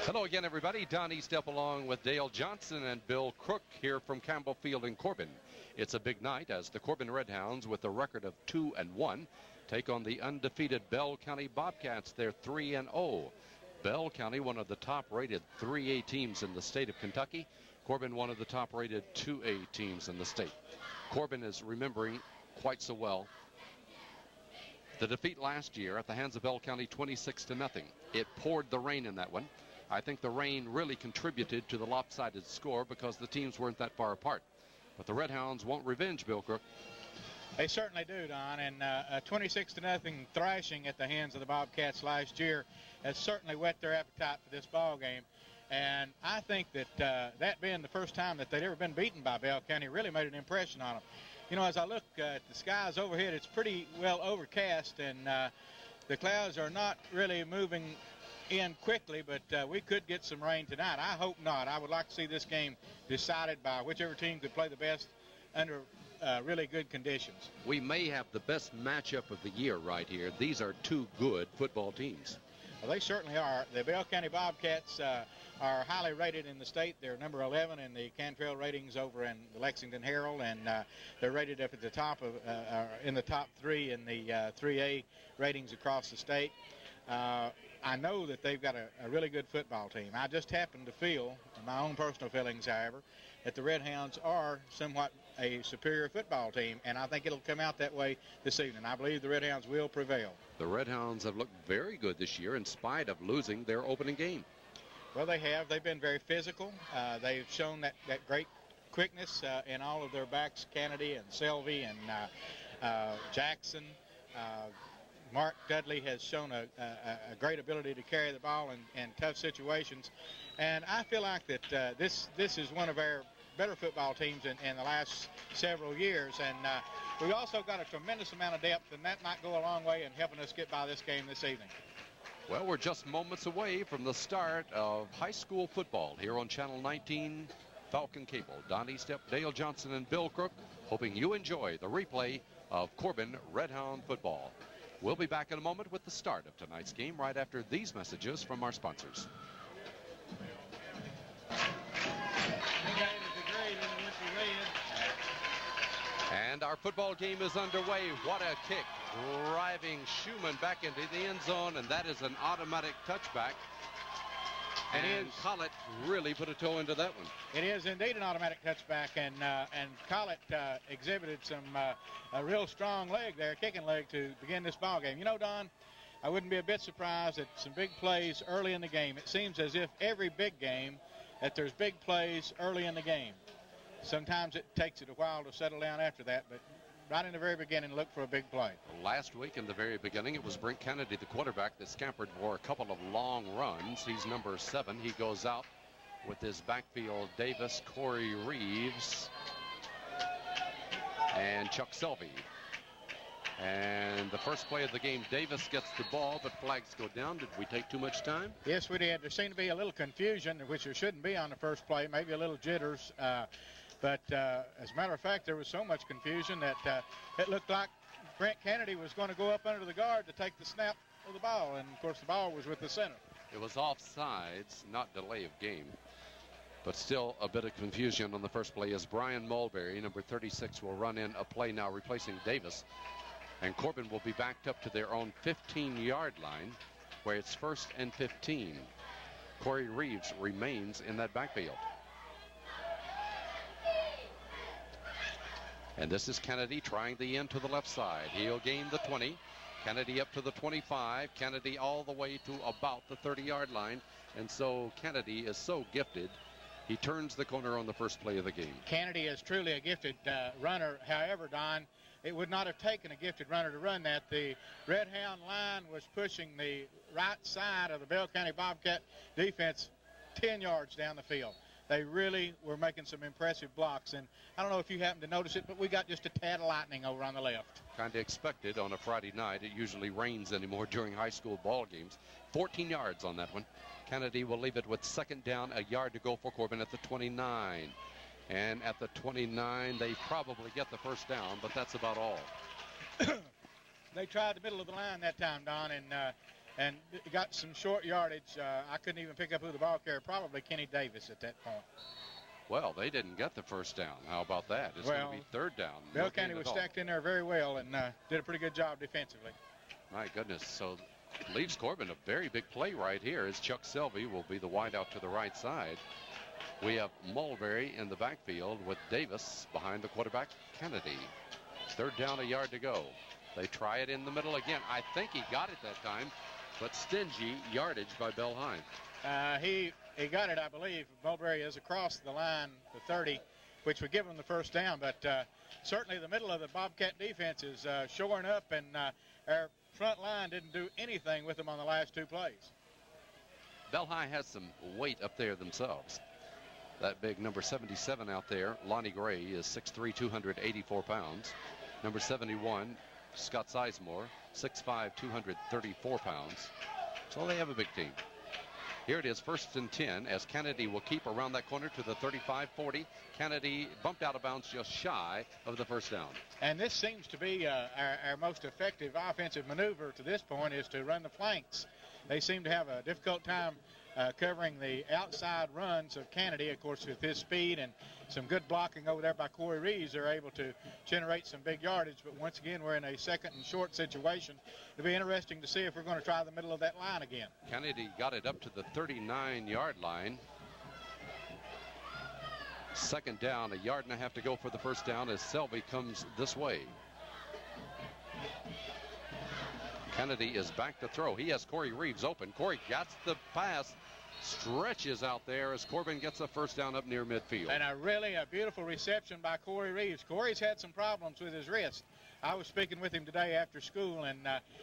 Hello again, everybody. Don Eastep along with Dale Johnson and Bill Crook here from Campbell Field in Corbin. It's a big night as the Corbin Redhounds, with a record of 2-1, take on the undefeated Bell County Bobcats. They're 3-0. Bell County, one of the top-rated 3A teams in the state of Kentucky. Corbin, one of the top-rated 2A teams in the state. Corbin is remembering quite so well the defeat last year at the hands of Bell County, 26-0. It poured the rain in that one. I think the rain really contributed to the lopsided score because the teams weren't that far apart. But the Redhounds want revenge, Bill Crook. They certainly do, Don, and a 26-0 thrashing at the hands of the Bobcats last year has certainly whet their appetite for this ball game. And I think that that being the first time that they'd ever been beaten by Bell County really made an impression on them. You know, as I look at the skies overhead, it's pretty well overcast, and the clouds are not really moving in quickly, but we could get some rain tonight. I hope not. I would like to see this game decided by whichever team could play the best under really good conditions. We may have the best matchup of the year right here. These are two good football teams. Well, they certainly are. The Bell County Bobcats are highly rated in the state. They're number 11 in the Cantrell ratings over in the Lexington Herald, and they're rated up at the top of in the top 3 in the 3A ratings across the state. I know that they've got a really good football team. I just happen to feel, in my own personal feelings, however, that the Redhounds are somewhat a superior football team, and I think it'll come out that way this evening. I believe the Redhounds will prevail. The Redhounds have looked very good this year in spite of losing their opening game. Well, they have. They've been very physical. They've shown that great quickness in all of their backs, Kennedy and Selvey and Jackson. Mark Dudley has shown a great ability to carry the ball in tough situations. And I feel like that this is one of our better football teams in the last several years. And we also got a tremendous amount of depth, and that might go a long way in helping us get by this game this evening. Well, we're just moments away from the start of high school football here on Channel 19 Falcon Cable. Don Eastep, Dale Johnson, and Bill Crook, hoping you enjoy the replay of Corbin Redhound football. We'll be back in a moment with the start of tonight's game right after these messages from our sponsors. And our football game is underway. What a kick. Driving Schumann back into the end zone, and that is an automatic touchback. And Collett really put a toe into that one. It is indeed an automatic touchback, and Collett exhibited some a real strong leg there, kicking leg, to begin this ball game. You know, Don, I wouldn't be a bit surprised at some big plays early in the game. It seems as if every big game that there's big plays early in the game. Sometimes it takes it a while to settle down after that, but right in the very beginning, look for a big play. Last week in the very beginning, it was Brent Kennedy, the quarterback, that scampered for a couple of long runs. He's number 7. He goes out with his backfield Davis, Corey Reeves, and Chuck Selvey. And the first play of the game, Davis gets the ball, but flags go down. Did we take too much time? Yes, we did. There seemed to be a little confusion, which there shouldn't be on the first play, maybe a little jitters. But as a matter of fact, there was so much confusion that it looked like Brent Kennedy was going to go up under the guard to take the snap of the ball. And, of course, the ball was with the center. It was offsides, not delay of game. But still a bit of confusion on the first play as Brian Mulberry, number 36, will run in a play now replacing Davis. And Corbin will be backed up to their own 15-yard line, where it's 1st and 15. Corey Reeves remains in that backfield. And this is Kennedy trying the end to the left side. He'll gain the 20. Kennedy up to the 25. Kennedy all the way to about the 30-yard line. And so Kennedy is so gifted, he turns the corner on the first play of the game. Kennedy is truly a gifted runner. However, Don, it would not have taken a gifted runner to run that. The Redhound line was pushing the right side of the Bell County Bobcat defense 10 yards down the field. They really were making some impressive blocks, and I don't know if you happen to notice it, but we got just a tad of lightning over on the left. Kind of expected on a Friday night. It usually rains anymore during high school ball games. 14 yards on that one. Kennedy will leave it with 2nd down, a yard to go for Corbin at the 29. And at the 29, they probably get the first down, but that's about all. They tried the middle of the line that time, Don, and and got some short yardage. I couldn't even pick up who the ball carrier, probably Kenny Davis at that point. Well, they didn't get the first down. How about that? It's going to be third down. Bell County was stacked in there very well and did a pretty good job defensively. My goodness. So leaves Corbin a very big play right here as Chuck Selvey will be the wide out to the right side. We have Mulberry in the backfield with Davis behind the quarterback, Kennedy. Third down, a yard to go. They try it in the middle again. I think he got it that time, but stingy yardage by Bell High. He got it, I believe. Mulberry is across the line, the 30, which would give him the first down. But certainly the middle of the Bobcat defense is shoring up, and our front line didn't do anything with them on the last two plays. Bell High has some weight up there themselves. That big number 77 out there, Lonnie Gray, is 6'3", 284 pounds. Number 71, Scott Sizemore, 6'5", 234 pounds. So they have a big team. Here it is, 1st and 10, as Kennedy will keep around that corner to the 35-40. Kennedy bumped out of bounds just shy of the first down. And this seems to be our most effective offensive maneuver to this point, is to run the flanks. They seem to have a difficult time covering the outside runs of Kennedy. Of course, with his speed and some good blocking over there by Corey Reeves, they're able to generate some big yardage. But once again, we're in a second and short situation. It'll be interesting to see if we're going to try the middle of that line again. Kennedy got it up to the 39-yard line. Second down, a yard and a half to go for the first down as Selvey comes this way. Kennedy is back to throw. He has Corey Reeves open. Corey gets the pass, stretches out there as Corbin gets a first down up near midfield. And a beautiful reception by Corey Reeves. Corey's had some problems with his wrist. I was speaking with him today after school, and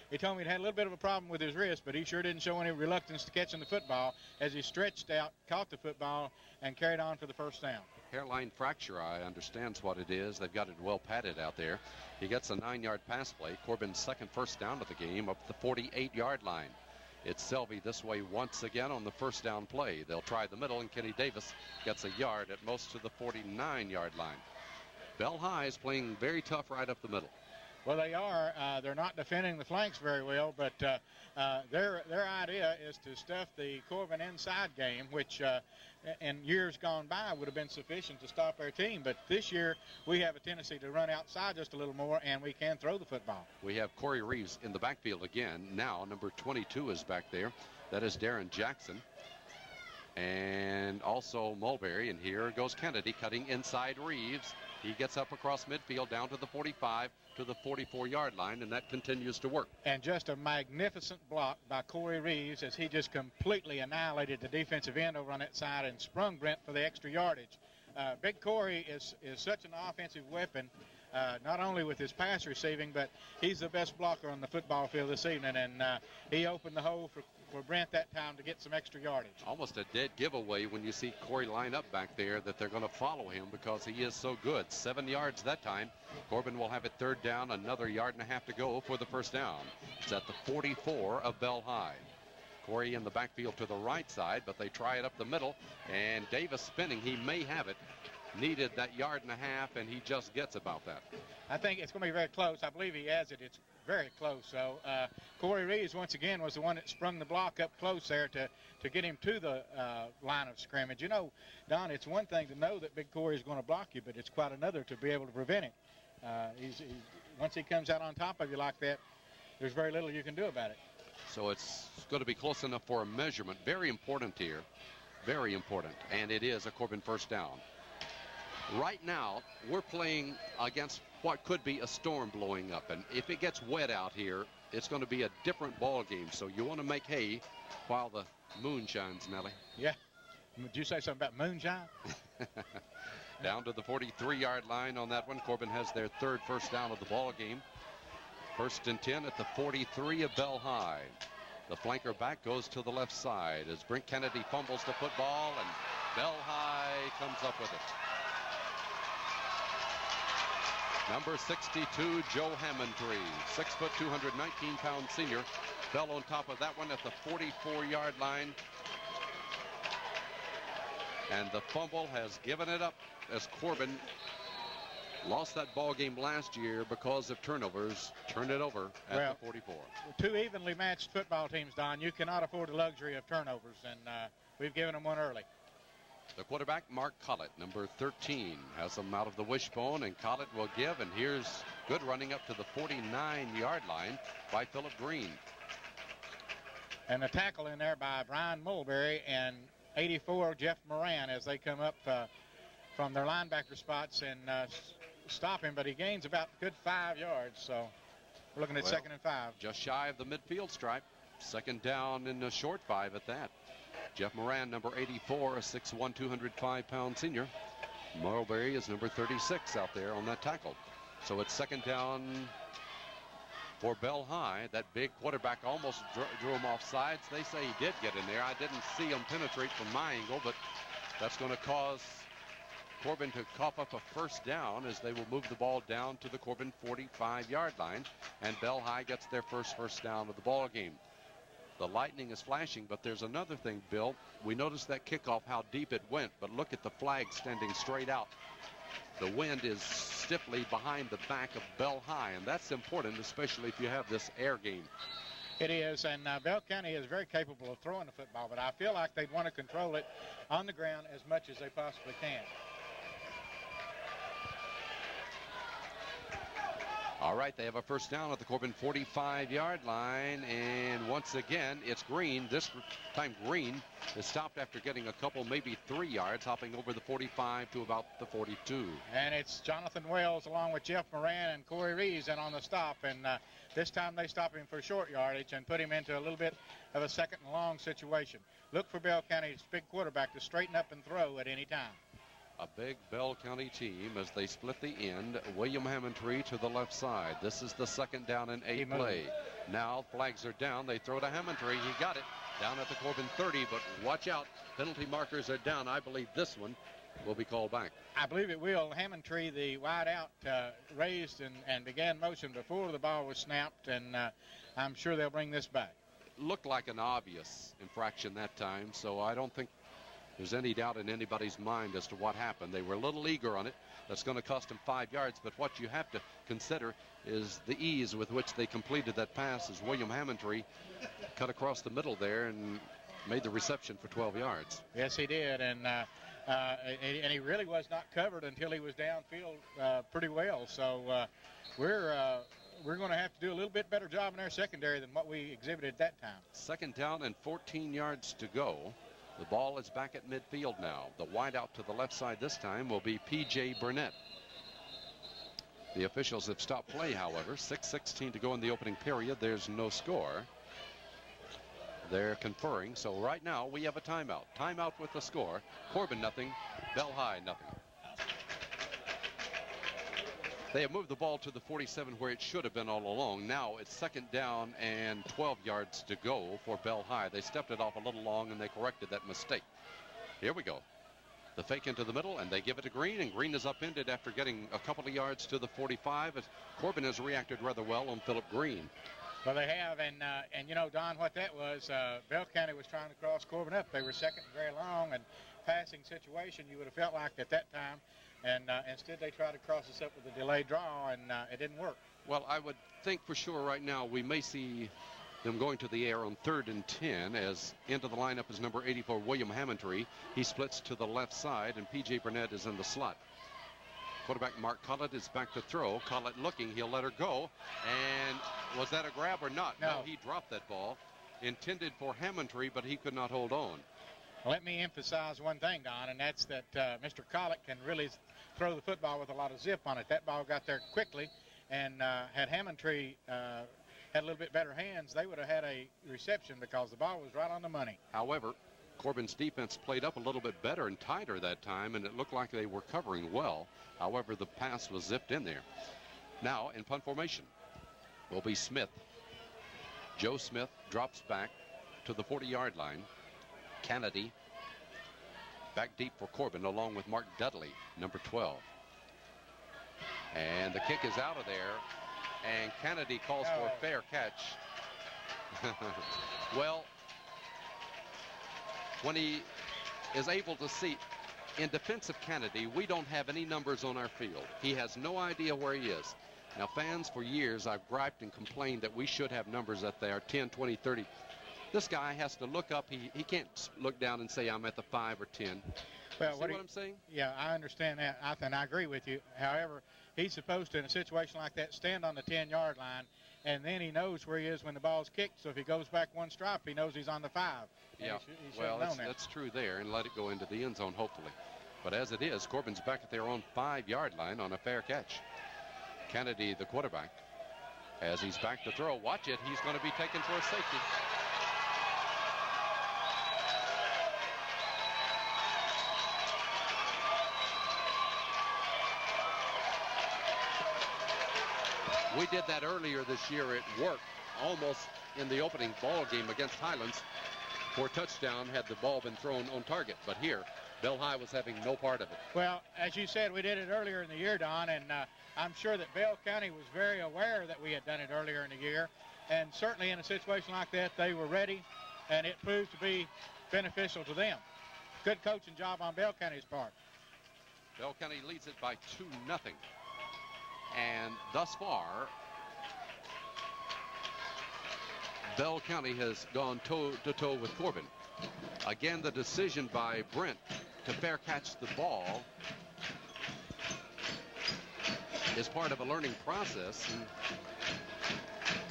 he told me he had a little bit of a problem with his wrist, but he sure didn't show any reluctance to catching the football as he stretched out, caught the football, and carried on for the first down. Hairline fracture, I understand what it is. They've got it well padded out there. He gets a 9-yard pass play. Corbin's second first down of the game up the 48-yard line. It's Selvey this way once again on the first down play. They'll try the middle, and Kenny Davis gets a yard at most to the 49-yard line. Bell High is playing very tough right up the middle. Well, they are. They're not defending the flanks very well, but their idea is to stuff the Corbin inside game, which in years gone by would have been sufficient to stop our team. But this year we have a tendency to run outside just a little more, and we can throw the football. We have Corey Reeves in the backfield again. Now number 22 is back there. That is Darren Jackson. And also Mulberry. And here goes Kennedy cutting inside Reeves. He gets up across midfield down to the 45 to the 44-yard line, and that continues to work. And just a magnificent block by Corey Reeves as he just completely annihilated the defensive end over on that side and sprung Brent for the extra yardage. Big Corey is such an offensive weapon, not only with his pass receiving, but he's the best blocker on the football field this evening, and he opened the hole for Brent that time to get some extra yardage. Almost a dead giveaway when you see Corey line up back there that they're going to follow him because he is so good. 7 yards that time. Corbin will have it third down, another yard and a half to go for the first down. It's at the 44 of Bell High. Corey in the backfield to the right side, but they try it up the middle, and Davis spinning. He may have it. Needed that yard and a half, and he just gets about that. I think it's going to be very close. I believe he has it. It's very close. So Corey Reeves, once again, was the one that sprung the block up close there to get him to the line of scrimmage. You know, Don, it's one thing to know that Big Corey is going to block you, but it's quite another to be able to prevent him. Once he comes out on top of you like that, there's very little you can do about it. So it's going to be close enough for a measurement. Very important here. Very important. And it is a Corbin first down. Right now, we're playing against what could be a storm blowing up. And if it gets wet out here, it's going to be a different ball game. So you want to make hay while the moon shines, Nellie. Yeah. Did you say something about moonshine? Down to the 43-yard line on that one. Corbin has their third first down of the ball game. 1st and 10 at the 43 of Bell High. The flanker back goes to the left side as Brent Kennedy fumbles the football, and Bell High comes up with it. Number 62, Joe Hammondtree, 6 foot, 219-pound senior, fell on top of that one at the 44-yard line. And the fumble has given it up as Corbin Lost that ball game last year because of turnovers. Turned it over at the 44. Two evenly matched football teams, Don. You cannot afford the luxury of turnovers, and we've given them one early. The quarterback, Mark Collett, number 13, has them out of the wishbone, and Collett will give, and here's good running up to the 49-yard line by Philip Green. And a tackle in there by Brian Mulberry and 84 Jeff Moran as they come up from their linebacker spots and stop him, but he gains about a good 5 yards, so we're looking at 2nd and 5. Just shy of the midfield stripe. 2nd down in a short 5 at that. Jeff Moran, number 84, a 6'1", 205-pound senior. Mulberry is number 36 out there on that tackle. So it's 2nd down for Bell High. That big quarterback almost drew him off sides. They say he did get in there. I didn't see him penetrate from my angle, but that's going to cause Corbin to cough up a 1st down as they will move the ball down to the Corbin 45-yard line, and Bell High gets their first down of the ball game. The lightning is flashing, but there's another thing, Bill. We noticed that kickoff, how deep it went, but look at the flag standing straight out. The wind is stiffly behind the back of Bell High, and that's important, especially if you have this air game. It is, and Bell County is very capable of throwing the football, but I feel like they'd want to control it on the ground as much as they possibly can. All right, they have a 1st down at the Corbin 45-yard line, and once again, it's Green. This time Green is stopped after getting a couple, maybe 3 yards, hopping over the 45 to about the 42. And it's Jonathan Wells along with Jeff Moran and Corey Reeves in on the stop, and this time they stop him for short yardage and put him into a little bit of a 2nd and long situation. Look for Bell County's big quarterback to straighten up and throw at any time. A big Bell County team as they split the end. William Hammontree to the left side. This is the 2nd down and 8 play. Now flags are down. They throw to Hammontree. He got it down at the Corbin 30, but watch out. Penalty markers are down. I believe this one will be called back. I believe it will. Hammontree, the wide out, raised and began motion before the ball was snapped, and I'm sure they'll bring this back. Looked like an obvious infraction that time, so I don't think there's any doubt in anybody's mind as to what happened. They were a little eager on it. That's going to cost them 5 yards, but what you have to consider is the ease with which they completed that pass as William Hammontree cut across the middle there and made the reception for 12 yards. Yes, he did, and he really was not covered until he was downfield pretty well. So we're going to have to do a little bit better job in our secondary than what we exhibited at that time. 2nd down and 14 yards to go. The ball is back at midfield now. The wideout to the left side this time will be P.J. Burnett. The officials have stopped play, however. 6:16 to go in the opening period. There's no score. They're conferring. So right now we have a timeout. Timeout with the score. Corbin nothing. Bell High nothing. They have moved the ball to the 47 where it should have been all along. Now it's 2nd down and 12 yards to go for Bell High. They stepped it off a little long and they corrected that mistake. Here we go. The fake into the middle and they give it to Green, and Green is upended after getting a couple of yards to the 45. As Corbin has reacted rather well on Philip Green. Well, they have, and you know, Don, what that was, Bell County was trying to cross Corbin up. They were 2nd and very long and passing situation, you would have felt like at that time. And instead they tried to cross us up with a delayed draw, and it didn't work. Well, I would think for sure right now we may see them going to the air on 3rd and 10 as into the lineup is number 84, William Hammontree. He splits to the left side, and P.J. Burnett is in the slot. Quarterback Mark Collett is back to throw. Collett looking. He'll let her go. And was that a grab or not? No, he dropped that ball. Intended for Hammontree, but he could not hold on. Let me emphasize one thing, Don, and that's that Mr. Collett can really throw the football with a lot of zip on it. That ball got there quickly, and had Hammontree had a little bit better hands, they would have had a reception because the ball was right on the money. However, Corbin's defense played up a little bit better and tighter that time, and it looked like they were covering well. However, the pass was zipped in there. Now, in punt formation, will be Smith. Joe Smith drops back to the 40-yard line. Kennedy back deep for Corbin along with Mark Dudley, number 12. And the kick is out of there, and Kennedy calls for a fair catch. Well, when he is able to see In defense of Kennedy, we don't have any numbers on our field. He has no idea where he is. Now, fans, for years, I've griped and complained that we should have numbers up there, 10, 20, 30. This guy has to look up. He can't look down and say, I'm at the 5 or 10. Well, See what I'm saying? Yeah, I understand that. I agree with you. However, he's supposed to, in a situation like that, stand on the 10-yard line, and then he knows where he is when the ball's kicked. So if he goes back one stripe, he knows he's on the 5. Yeah, well, that's true there, and let it go into the end zone, hopefully. But as it is, Corbin's back at their own 5-yard line on a fair catch. Kennedy, the quarterback, as he's back to throw. Watch it. He's going to be taken for a safety. We did that earlier this year. It worked almost in the opening ball game against Highlands for a touchdown had the ball been thrown on target. But here, Bell High was having no part of it. Well, as you said, we did it earlier in the year, Don, and I'm sure that Bell County was very aware that we had done it earlier in the year. And certainly in a situation like that, they were ready, and it proved to be beneficial to them. Good coaching job on Bell County's part. Bell County leads it by 2-0. And thus far, Bell County has gone toe-to-toe with Corbin. Again, the decision by Brent to fair catch the ball is part of a learning process. And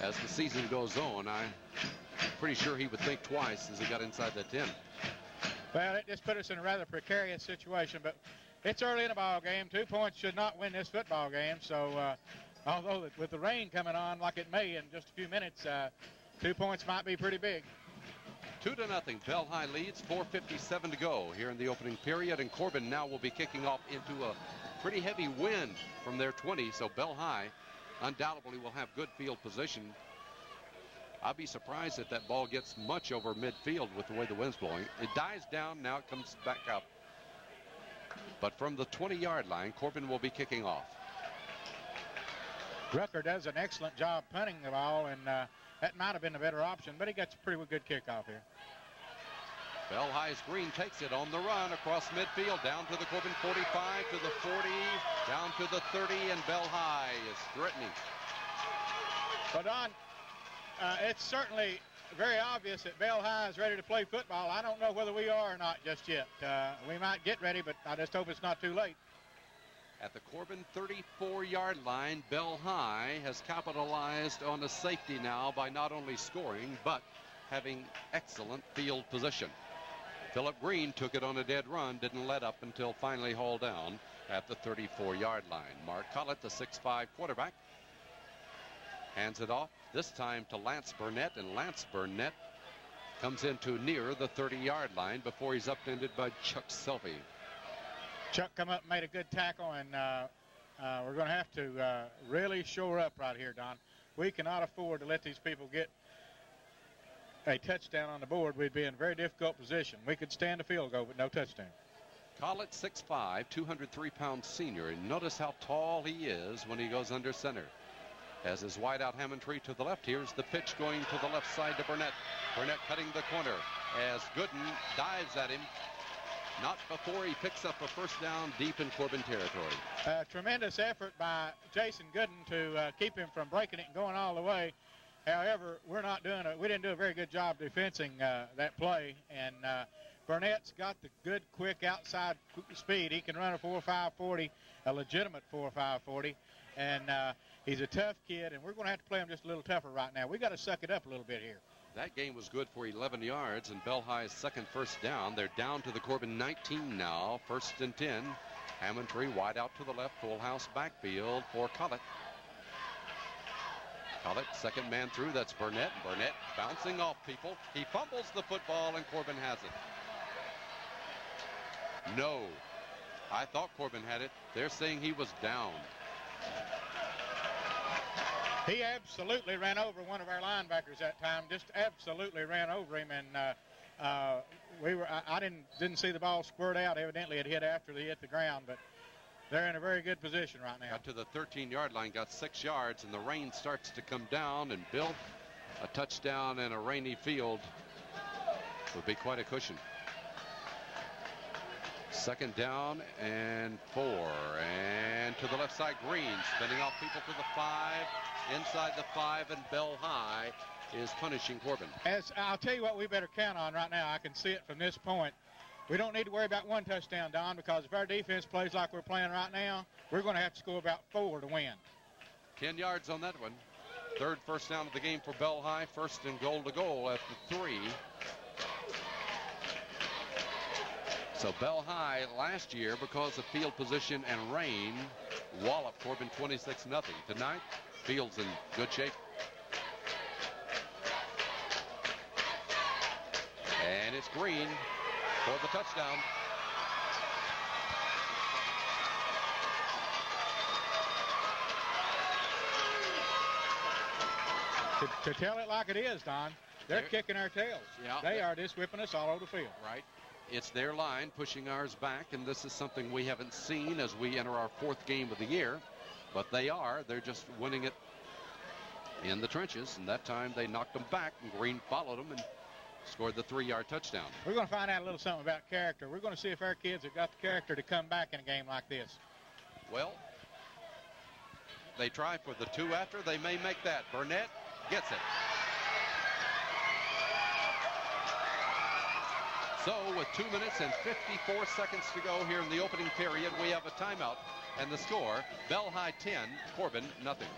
as the season goes on, I'm pretty sure he would think twice as he got inside that 10. Well, it just put us in a rather precarious situation, but it's early in the ball game. 2 points should not win this football game. So, although with the rain coming on like it may in just a few minutes, 2 points might be pretty big. 2-0. Bell High leads. 4:57 to go here in the opening period, and Corbin now will be kicking off into a pretty heavy wind from their 20. So Bell High undoubtedly will have good field position. I'll be surprised if that ball gets much over midfield with the way the wind's blowing. It dies down. Now it comes back up. But from the 20-yard line, Corbin will be kicking off. Rucker does an excellent job punting the ball, and that might have been a better option, but he gets a pretty good kickoff here. Bell High's Green takes it on the run across midfield, down to the Corbin 45, to the 40, down to the 30, and Bell High is threatening. Well, Don, it's certainly very obvious that Bell High is ready to play football. I don't know whether we are or not just yet. We might get ready, but I just hope it's not too late. At the Corbin 34-yard line, Bell High has capitalized on a safety now by not only scoring, but having excellent field position. Philip Green took it on a dead run, didn't let up until finally hauled down at the 34-yard line. Mark Collett, the 6'5 quarterback, hands it off, this time to Lance Burnett, and Lance Burnett comes into near the 30-yard line before he's upended by Chuck Selby. Chuck come up and made a good tackle, and we're going to have to really shore up right here, Don. We cannot afford to let these people get a touchdown on the board. We'd be in a very difficult position. We could stand a field goal, but no touchdown. Collett, 6'5", 203-pound senior, and notice how tall he is when he goes under center. As his wide out Hammondtree to the left, here's the pitch going to the left side to Burnett. Burnett cutting the corner as Gooden dives at him. Not before he picks up a first down deep in Corbin territory. Tremendous effort by Jason Gooden to keep him from breaking it and going all the way. However, we didn't do a very good job defensing that play, and Burnett's got the good, quick outside speed. He can run a 4.5 40, a legitimate 4.5 40, and he's a tough kid, and we're going to have to play him just a little tougher right now. We got to suck it up a little bit here. That game was good for 11 yards, and Bell High's second first down. They're down to the Corbin 19 now, 1st and 10. Hammondtree wide out to the left, full house backfield for Collett. Collett, second man through, that's Burnett. Burnett bouncing off people. He fumbles the football, and Corbin has it. No. I thought Corbin had it. They're saying he was down. He absolutely ran over one of our linebackers that time. Just absolutely ran over him, and I didn't see the ball squirt out. Evidently, it hit after they hit the ground, but they're in a very good position right now. Got to the 13-yard line, got 6 yards, and the rain starts to come down, and Bill, a touchdown in a rainy field would be quite a cushion. Second down and 4. And to the left side, Green spinning off people to the 5. Inside the 5, and Bell High is punishing Corbin. As I'll tell you what we better count on right now. I can see it from this point. We don't need to worry about one touchdown, Don, because if our defense plays like we're playing right now, we're going to have to score about 4 to win. 10 yards on that one. Third first down of the game for Bell High. First and goal to goal after 3. So Bell High last year, because of field position and rain, walloped Corbin 26-0. Tonight, field's in good shape. And it's Green for the touchdown. To tell it like it is, Don, they're kicking our tails. Yeah, they are just whipping us all over the field. Right. It's their line pushing ours back, and this is something we haven't seen as we enter our 4th game of the year. But they're just winning it in the trenches, and that time they knocked them back, and Green followed them and scored the 3-yard touchdown. We're going to find out a little something about character. We're going to see if our kids have got the character to come back in a game like this. Well, they try for the 2 after. They may make that. Burnett gets it. So with 2 minutes and 54 seconds to go here in the opening period, we have a timeout. And the score, Bell High 10, Corbin nothing.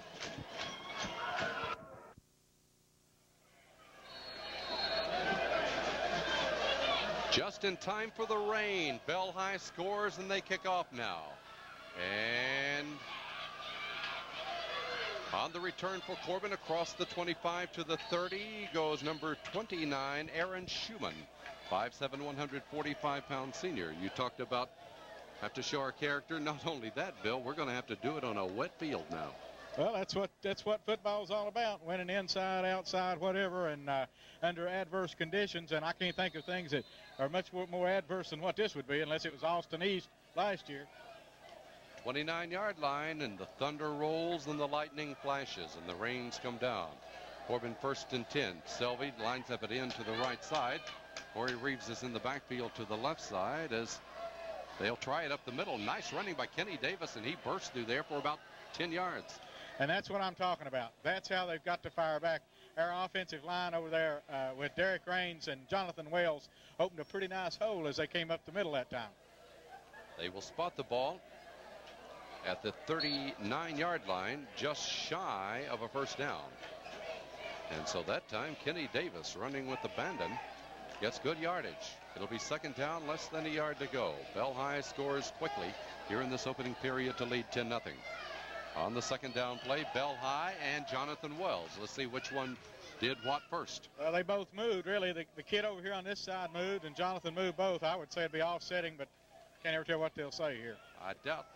Just in time for the rain. Bell High scores and they kick off now. And on the return for Corbin across the 25 to the 30 goes number 29, Aaron Schumann. 5'7", 145-pound senior. You talked about have to show our character. Not only that, Bill, we're going to have to do it on a wet field now. Well, that's what football's all about, winning inside, outside, whatever, and under adverse conditions. And I can't think of things that are much more adverse than what this would be, unless it was Austin East last year. 29-yard line, and the thunder rolls and the lightning flashes and the rains come down. Corbin 1st and 10. Selvey lines up it in to the right side. Corey Reeves is in the backfield to the left side as they'll try it up the middle. Nice running by Kenny Davis, and he burst through there for about 10 yards. And that's what I'm talking about. That's how they've got to fire back. Our offensive line over there with Derek Raines and Jonathan Wells opened a pretty nice hole as they came up the middle that time. They will spot the ball at the 39-yard line, just shy of a first down. And so that time, Kenny Davis running with abandon gets good yardage. It'll be second down, less than a yard to go. Bell High scores quickly here in this opening period to lead 10-0. On the second down play, Bell High and Jonathan Wells. Let's see which one did what first. Well, they both moved, really. The kid over here on this side moved, and Jonathan moved both. I would say it'd be offsetting, but can't ever tell what they'll say here. I doubt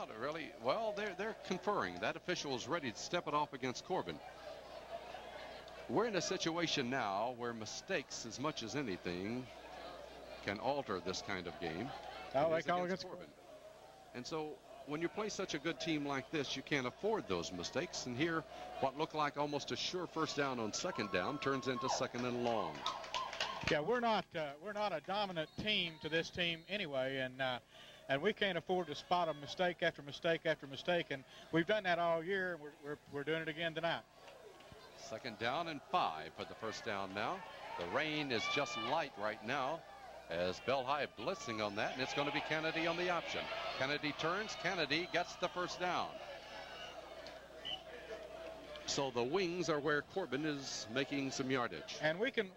it, really. Well, they're conferring. That official is ready to step it off against Corbin. We're in a situation now where mistakes, as much as anything, can alter this kind of game. Oh, they call against Corbin. And so when you play such a good team like this, you can't afford those mistakes. And here, what looked like almost a sure first down on second down turns into second and long. Yeah, we're not a dominant team to this team anyway, and we can't afford to spot a mistake after mistake after mistake, and we've done that all year, and we're doing it again tonight. Second down and 5 for the first down now. The rain is just light right now as Bell High blitzing on that, and it's going to be Kennedy on the option. Kennedy turns. Kennedy gets the first down. So the wings are where Corbin is making some yardage. And we can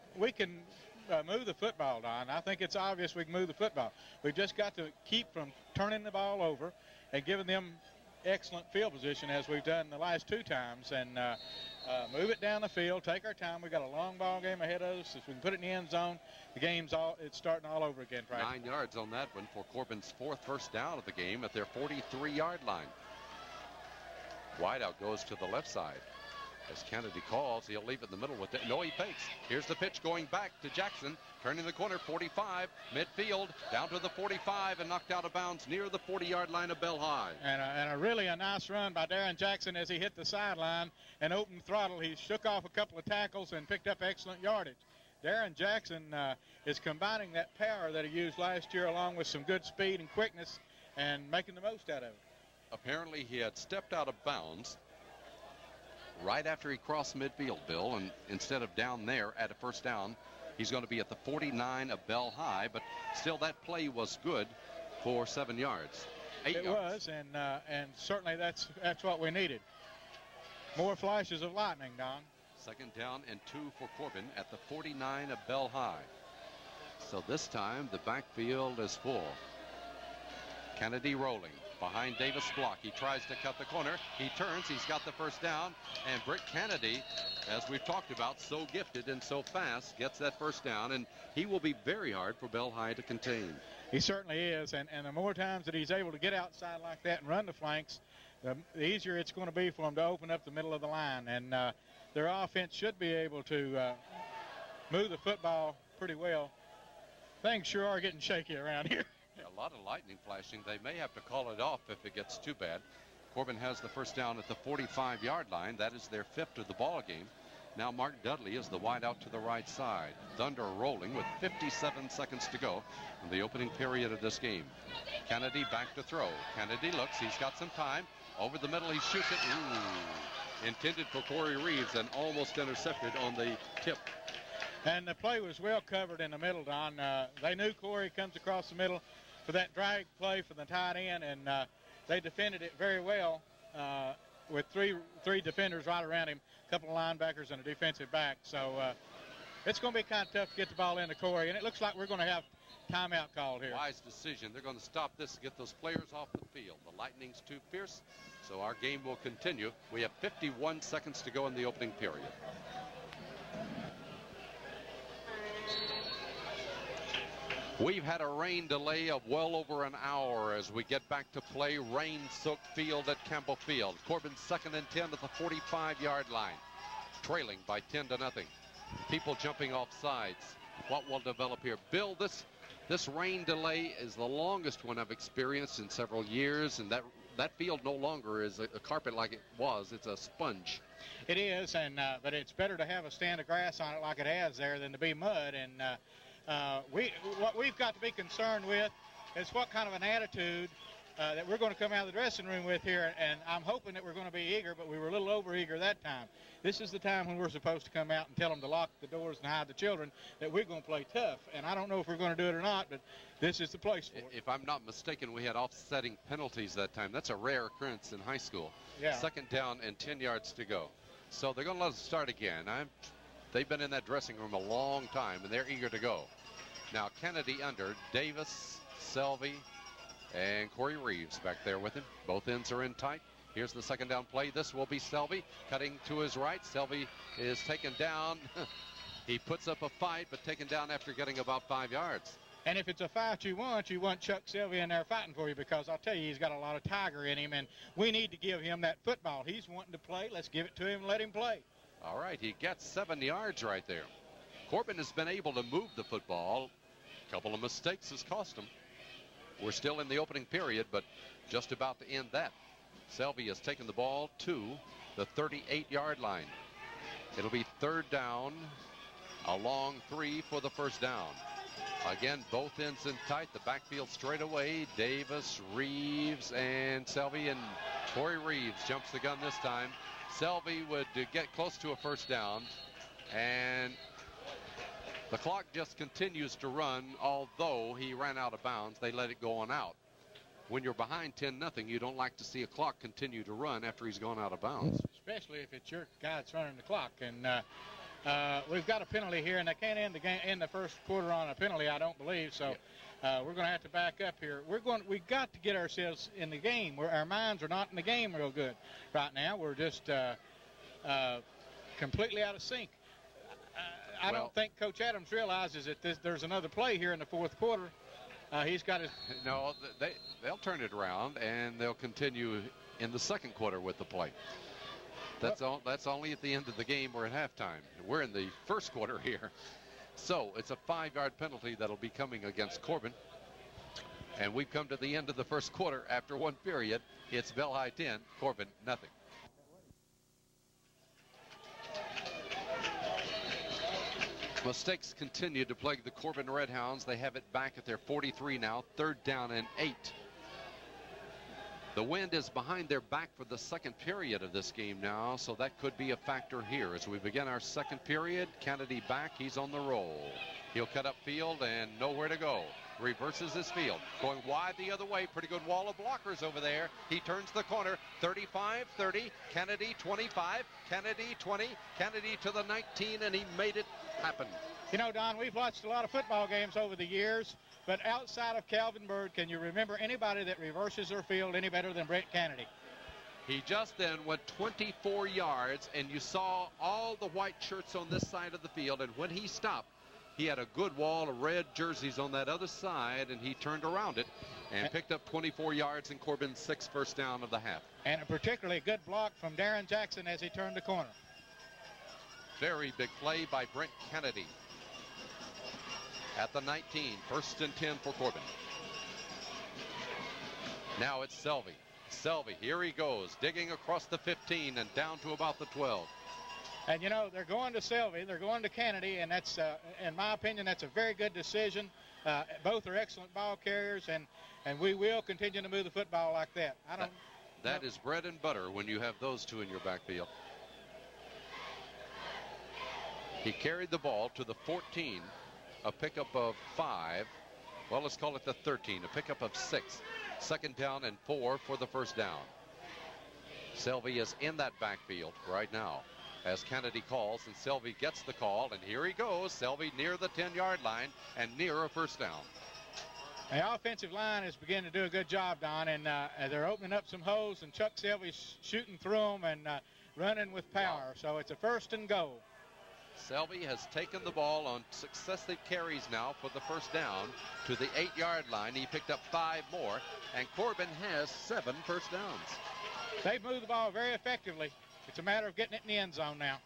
move the football, Don. I think it's obvious we can move the football. We've just got to keep from turning the ball over and giving them excellent field position as we've done the last 2 times, and move it down the field, take our time. We've got a long ball game ahead of us. If we can put it in the end zone, it's starting all over again. 9 yards on that one for Corbin's 4th first down of the game at their 43-yard line. Wideout goes to the left side. As Kennedy calls, he'll leave it in the middle with it. No, he fakes. Here's the pitch going back to Jackson. Turning the corner, 45, midfield, down to the 45, and knocked out of bounds near the 40-yard line of Bell High. And a really nice run by Darren Jackson as he hit the sideline and opened throttle. He shook off a couple of tackles and picked up excellent yardage. Darren Jackson is combining that power that he used last year along with some good speed and quickness and making the most out of it. Apparently he had stepped out of bounds right after he crossed midfield, Bill, and instead of down there at a first down, he's going to be at the 49 of Bell High, but still that play was good for 7 yards. 8 yards. It was, and certainly that's what we needed. More flashes of lightning, Don. Second down and 2 for Corbin at the 49 of Bell High. So this time the backfield is full. Kennedy rolling behind Davis' block. He tries to cut the corner. He turns. He's got the first down. And Britt Kennedy, as we've talked about, so gifted and so fast, gets that first down. And he will be very hard for Bell High to contain. He certainly is. And the more times that he's able to get outside like that and run the flanks, the easier it's going to be for him to open up the middle of the line. And their offense should be able to move the football pretty well. Things sure are getting shaky around here. A lot of lightning flashing. They may have to call it off if it gets too bad. Corbin has the first down at the 45-yard line. That is their 5th of the ball game. Now Mark Dudley is the wide out to the right side. Thunder rolling with 57 seconds to go in the opening period of this game. Kennedy back to throw. Kennedy looks. He's got some time. Over the middle, he shoots it. Ooh. Intended for Corey Reeves and almost intercepted on the tip. And the play was well covered in the middle, Don. They knew Corey comes across the middle for that drag play for the tight end, and they defended it very well with three defenders right around him, a couple of linebackers and a defensive back. So it's going to be kind of tough to get the ball into Corey, and it looks like we're going to have timeout called here. Wise decision. They're going to stop this and get those players off the field. The lightning's too fierce, so our game will continue. We have 51 seconds to go in the opening period. We've had a rain delay of well over an hour as we get back to play. Rain-soaked field at Campbell Field. Corbin 2nd and 10 at the 45-yard line, trailing by 10-0. People jumping off sides. What will develop here? Bill, this rain delay is the longest one I've experienced in several years, and that field no longer is a carpet like it was. It's a sponge. It is, and but it's better to have a stand of grass on it like it has there than to be mud. And what we've got to be concerned with is what kind of an attitude that we're going to come out of the dressing room with here. And I'm hoping that we're going to be eager, but we were a little over eager that time. This is the time when we're supposed to come out and tell them to lock the doors and hide the children, that we're going to play tough. And I don't know if we're going to do it or not, but this is the place for it. If I'm not mistaken, we had offsetting penalties that time. That's a rare occurrence in high school. Yeah. 2nd down and 10 yards to go. So they're going to let us start again. They've been in that dressing room a long time, and they're eager to go. Now Kennedy under, Davis, Selvey, and Corey Reeves back there with him. Both ends are in tight. Here's the 2nd down play. This will be Selvey cutting to his right. Selvey is taken down. He puts up a fight, but taken down after getting about 5 yards. And if it's a fight you want Chuck Selvey in there fighting for you, because I'll tell you, he's got a lot of tiger in him, and we need to give him that football. He's wanting to play. Let's give it to him and let him play. All right, he gets 7 yards right there. Corbin has been able to move the football. A couple of mistakes has cost him. We're still in the opening period, but just about to end that. Selvey has taken the ball to the 38-yard line. It'll be 3rd down, a long 3 for the first down. Again, both ends in tight. The backfield straight away. Davis, Reeves, and Selvey, and Corey Reeves jumps the gun this time. Selvey would get close to a first down, and the clock just continues to run. Although he ran out of bounds, they let it go on out. When you're behind 10-0, you don't like to see a clock continue to run after he's gone out of bounds. Especially if it's your guy that's running the clock. And we've got a penalty here, and they can't end the game in the first quarter on a penalty, I don't believe. So we're going to have to back up here. We've got to get ourselves in the game. Our minds are not in the game real good right now. We're just completely out of sync. I don't think Coach Adams realizes that there's another play here in the fourth quarter. He's got his... No, they'll turn it around, and they'll continue in the second quarter with the play. That's only at the end of the game or at halftime. We're in the first quarter here. So it's a 5-yard penalty that'll be coming against Corbin. And we've come to the end of the first quarter after one period. It's Bell High 10, Corbin nothing. Mistakes continue to plague the Corbin Redhounds. They have it back at their 43 now, 3rd down and 8. The wind is behind their back for the second period of this game now, so that could be a factor here. As we begin our second period, Kennedy back, he's on the roll. He'll cut up field and nowhere to go. Reverses his field, going wide the other way. Pretty good wall of blockers over there. He turns the corner, 35-30, Kennedy 25, Kennedy 20, Kennedy to the 19, and he made it happen. You know, Don, we've watched a lot of football games over the years, but outside of Calvin Bird, can you remember anybody that reverses their field any better than Brett Kennedy? He just then went 24 yards, and you saw all the white shirts on this side of the field, and when he stopped, he had a good wall of red jerseys on that other side, and he turned around it and picked up 24 yards in Corbin's 6th first down of the half. And a particularly good block from Darren Jackson as he turned the corner. Very big play by Brent Kennedy. At the 19, 1st and 10 for Corbin. Now it's Selvey. Selvey, here he goes, digging across the 15 and down to about the 12. And, you know, they're going to Selvey, they're going to Kennedy, and that's, in my opinion, that's a very good decision. Both are excellent ball carriers, and we will continue to move the football like that. That is bread and butter when you have those two in your backfield. He carried the ball to the 14, a pickup of 5. Well, let's call it the 13, a pickup of 6. 2nd down and 4 for the first down. Selvey is in that backfield right now as Kennedy calls, and Selvey gets the call, and here he goes. Selvey near the 10-yard line and near a first down. The offensive line is beginning to do a good job, Don, and they're opening up some holes, and Chuck Selvey's shooting through them and running with power. Wow. So it's a 1st and goal. Selvey has taken the ball on successive carries now for the first down to the 8-yard line. He picked up 5 more, and Corbin has 7 first downs. They've moved the ball very effectively. It's a matter of getting it in the end zone now.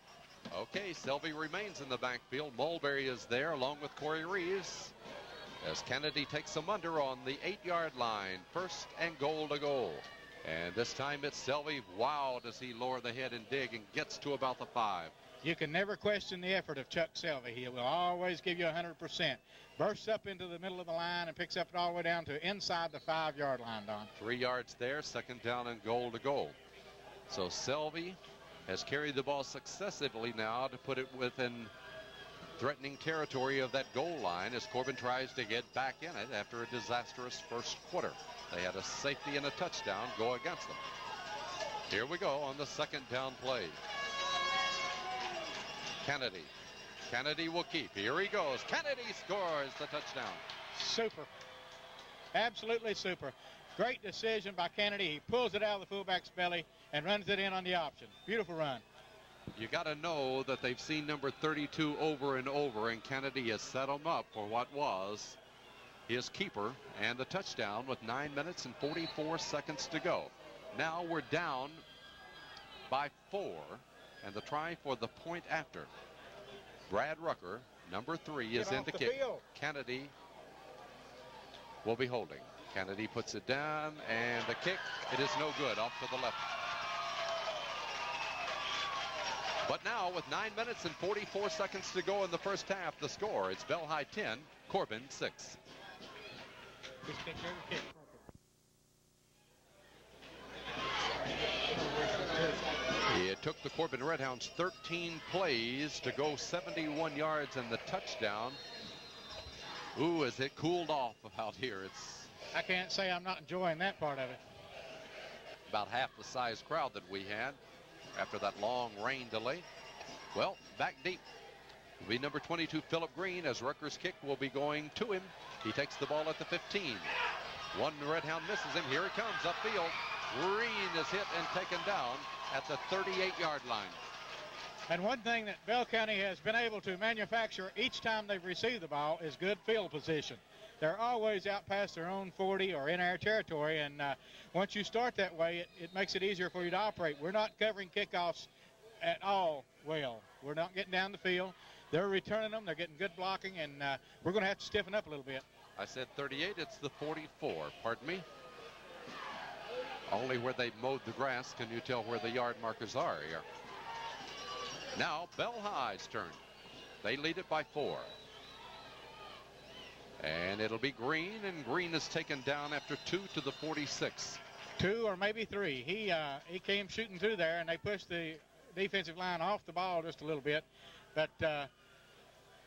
Okay, Selvey remains in the backfield. Mulberry is there along with Corey Reeves as Kennedy takes them under on the 8-yard line. 1st and goal to go. And this time it's Selvey. Wow, does he lower the head and dig and gets to about the 5. You can never question the effort of Chuck Selvey. He will always give you 100%. Bursts up into the middle of the line and picks up it all the way down to inside the 5-yard line, Don. 3 yards there, 2nd down and goal to go. So Selvey has carried the ball successively now to put it within threatening territory of that goal line as Corbin tries to get back in it after a disastrous first quarter. They had a safety and a touchdown go against them. Here we go on the 2nd down play. Kennedy. Kennedy will keep. Here he goes. Kennedy scores the touchdown. Super. Absolutely super. Great decision by Kennedy. He pulls it out of the fullback's belly and runs it in on the option. Beautiful run. You got to know that they've seen number 32 over and over, and Kennedy has set them up for what was his keeper and the touchdown with 9 minutes and 44 seconds to go. Now we're down by 4, and the try for the point after. Brad Rucker, number 3, is in to kick. Field. Kennedy will be holding. Kennedy puts it down, and the kick, it is no good, off to the left. But now, with 9 minutes and 44 seconds to go in the first half, the score is Bell High 10, Corbin 6. It took the Corbin Redhounds 13 plays to go 71 yards and the touchdown. Ooh, as it cooled off out here. I can't say I'm not enjoying that part of it. About half the size crowd that we had after that long rain delay. Well, back deep will be number 22, Philip Green, as Rucker's kick will be going to him. He takes the ball at the 15. One Redhound misses him. Here it comes upfield. Green is hit and taken down at the 38-yard line. And one thing that Bell County has been able to manufacture each time they've received the ball is good field position. They're always out past their own 40 or in our territory, and once you start that way, it makes it easier for you to operate. We're not covering kickoffs at all well. We're not getting down the field. They're returning them. They're getting good blocking, and we're going to have to stiffen up a little bit. I said 38. It's the 44. Pardon me. Only where they mowed the grass can you tell where the yard markers are here. Now Bell High's turn. They lead it by 4. And it'll be Green, and Green is taken down after 2 to the 46. 2 or maybe 3. He came shooting through there, and they pushed the defensive line off the ball just a little bit. But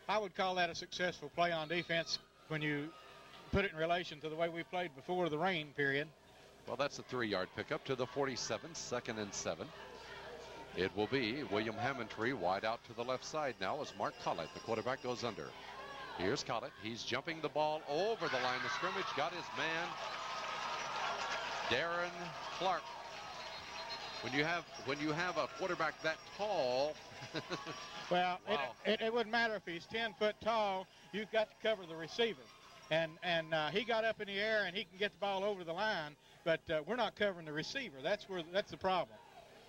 I would call that a successful play on defense when you put it in relation to the way we played before the rain period. Well, that's a 3-yard pickup to the 47, 2nd and 7. It will be William Hammontree wide out to the left side now as Mark Collett, the quarterback, goes under. Here's Collett. He's jumping the ball over the line of scrimmage. Got his man, Darren Clark. When you have a quarterback that tall. Well, wow. it wouldn't matter if he's 10 foot tall. You've got to cover the receiver. And he got up in the air and he can get the ball over the line, but we're not covering the receiver. That's the problem.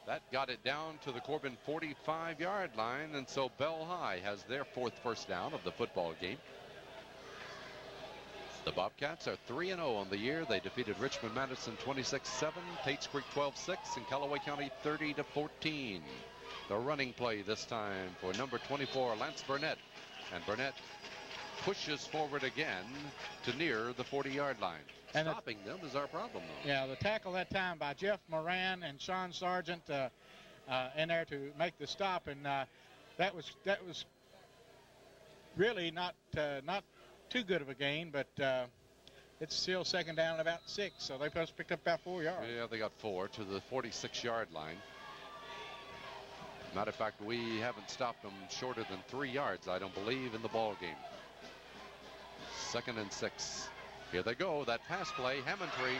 That got it down to the Corbin 45-yard line, and so Bell High has their 4th first down of the football game. The Bobcats are 3-0 on the year. They defeated Richmond Madison 26-7, Tates Creek 12-6, and Callaway County 30-14. The running play this time for number 24, Lance Burnett. And Burnett pushes forward again to near the 40-yard line. And stopping them is our problem, though. Yeah, the tackle that time by Jeff Moran and Sean Sargent in there to make the stop, and that was really not too good of a gain, but it's still 2nd down and about 6, so they picked up about 4 yards. Yeah, they got 4 to the 46-yard line. Matter of fact, we haven't stopped them shorter than 3 yards, I don't believe, in the ball game. 2nd and 6. Here they go. That pass play, Hammontree,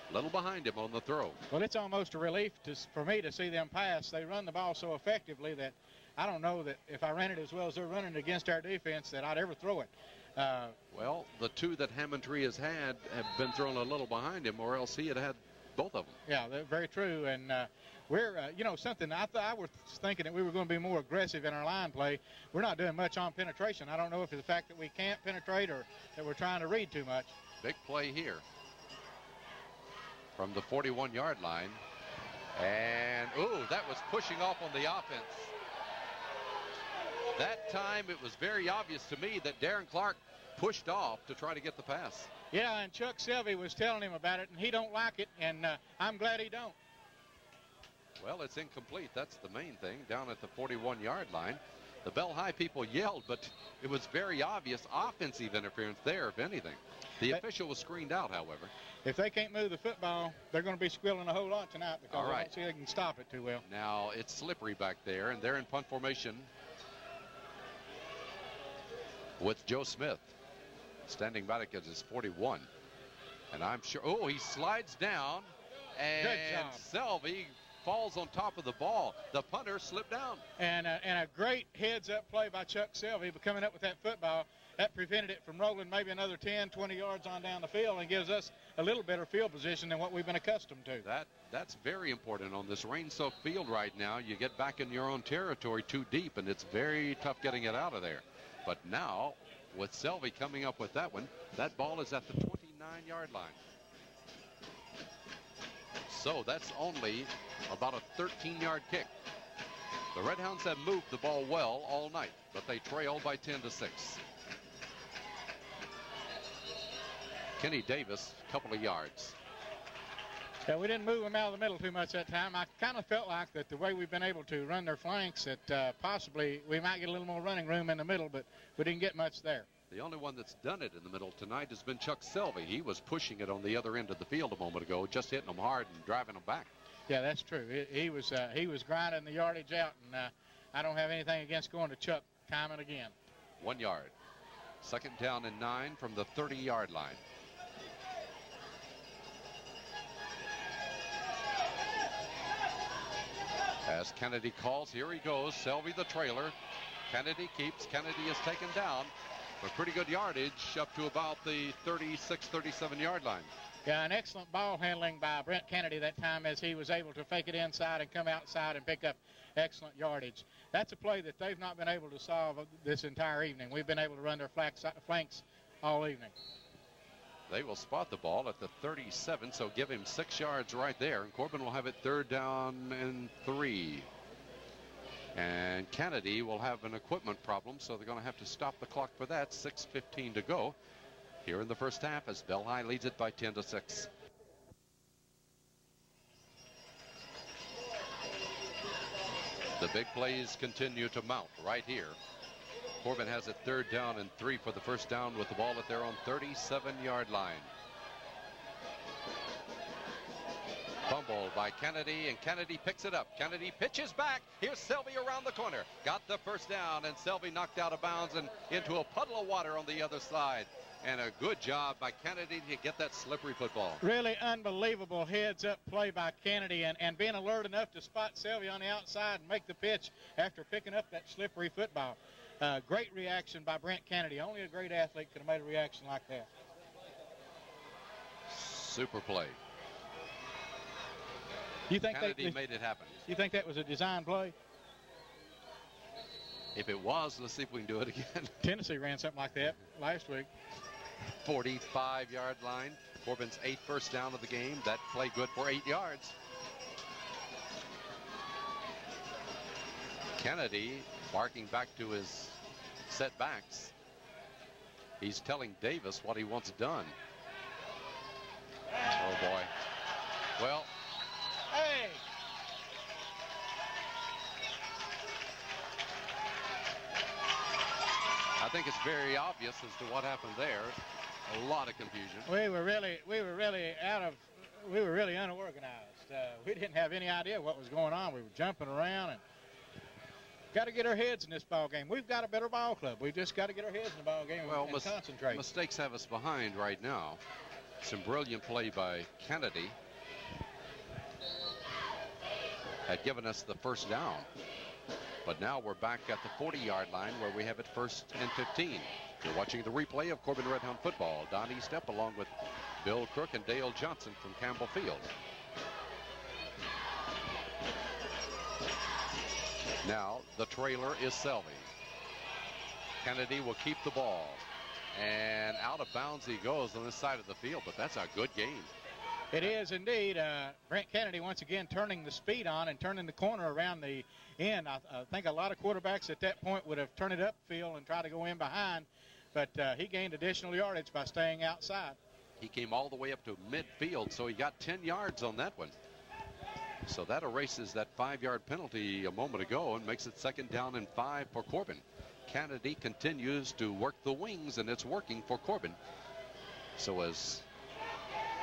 a little behind him on the throw. Well, it's almost a relief for me to see them pass. They run the ball so effectively that I don't know that if I ran it as well as they're running against our defense that I'd ever throw it. Well, the 2 that Hammontree has had have been thrown a little behind him, or else he had both of them. Yeah, they're very true. And we're, something I was thinking that we were going to be more aggressive in our line play. We're not doing much on penetration. I don't know if it's the fact that we can't penetrate or that we're trying to read too much. Big play here from the 41-yard line. And, that was pushing off on the offense. That time it was very obvious to me that Darren Clark pushed off to try to get the pass. Yeah, and Chuck Selvey was telling him about it, and he don't like it, and I'm glad he don't. Well, it's incomplete. That's the main thing down at the 41-yard line. The Bell High people yelled, but it was very obvious offensive interference there, if anything. The official was screened out, however. If they can't move the football, they're going to be squealing a whole lot tonight because I don't see they can stop it too well. Now, it's slippery back there, and they're in punt formation with Joe Smith standing back at his 41. And I'm sure, he slides down, and Selvey falls on top of the ball. The punter slipped down. And a great heads-up play by Chuck Selvey coming up with that football. That prevented it from rolling maybe another 10, 20 yards on down the field and gives us a little better field position than what we've been accustomed to. That's very important on this rain-soaked field right now. You get back in your own territory too deep, and it's very tough getting it out of there. But now, with Selvey coming up with that one, that ball is at the 29-yard line. So that's only about a 13-yard kick. The Redhounds have moved the ball well all night, but they trail by 10-6. Kenny Davis, a couple of yards. Yeah, we didn't move them out of the middle too much that time. I kind of felt like that the way we've been able to run their flanks that possibly we might get a little more running room in the middle, but we didn't get much there. The only one that's done it in the middle tonight has been Chuck Selvey. He was pushing it on the other end of the field a moment ago, just hitting them hard and driving them back. Yeah, that's true. He was grinding the yardage out, and I don't have anything against going to Chuck time and again. 1 yard. 2nd down and 9 from the 30-yard line. As Kennedy calls, here he goes. Selvey the trailer. Kennedy keeps. Kennedy is taken down for pretty good yardage up to about the 36, 37-yard line. Yeah, an excellent ball handling by Brent Kennedy that time as he was able to fake it inside and come outside and pick up excellent yardage. That's a play that they've not been able to solve this entire evening. We've been able to run their flanks all evening. They will spot the ball at the 37, so give him 6 yards right there, and Corbin will have it 3rd down and 3. And Kennedy will have an equipment problem, so they're going to have to stop the clock for that. 6:15 to go here in the first half as Bell High leads it by 10-6. The big plays continue to mount right here. Corbin has it 3rd down and 3 for the first down with the ball at their own 37-yard line. Fumble by Kennedy, and Kennedy picks it up. Kennedy pitches back. Here's Selby around the corner. Got the first down, and Selby knocked out of bounds and into a puddle of water on the other side. And a good job by Kennedy to get that slippery football. Really unbelievable heads-up play by Kennedy, and being alert enough to spot Selby on the outside and make the pitch after picking up that slippery football. Great reaction by Brent Kennedy. Only a great athlete could have made a reaction like that. Super play. You think Kennedy made it happen. You think that was a design play? If it was, let's see if we can do it again. Tennessee ran something like that last week. 45-yard line. Corbin's 8th first down of the game. That play good for 8 yards. Kennedy barking back to his setbacks. He's telling Davis what he wants done. Oh, boy. Well. Hey! I think it's very obvious as to what happened there. A lot of confusion. We were really unorganized. We didn't have any idea what was going on. We were jumping around, and got to get our heads in this ball game. We've got a better ball club. We've just got to get our heads in the ball game and concentrate. Mistakes have us behind right now. Some brilliant play by Kennedy had given us the first down. But now we're back at the 40-yard line where we have it 1st and 15. You're watching the replay of Corbin Redhound football. Don Estep along with Bill Crook and Dale Johnson from Campbell Field. Now the trailer is Selby. Kennedy will keep the ball. And out of bounds he goes on this side of the field, but that's a good game. It is indeed. Brent Kennedy once again turning the speed on and turning the corner around the end. I think a lot of quarterbacks at that point would have turned it upfield and tried to go in behind, but he gained additional yardage by staying outside. He came all the way up to midfield, so he got 10 yards on that one. So that erases that 5-yard penalty a moment ago and makes it 2nd down and 5 for Corbin. Kennedy continues to work the wings, and it's working for Corbin. So as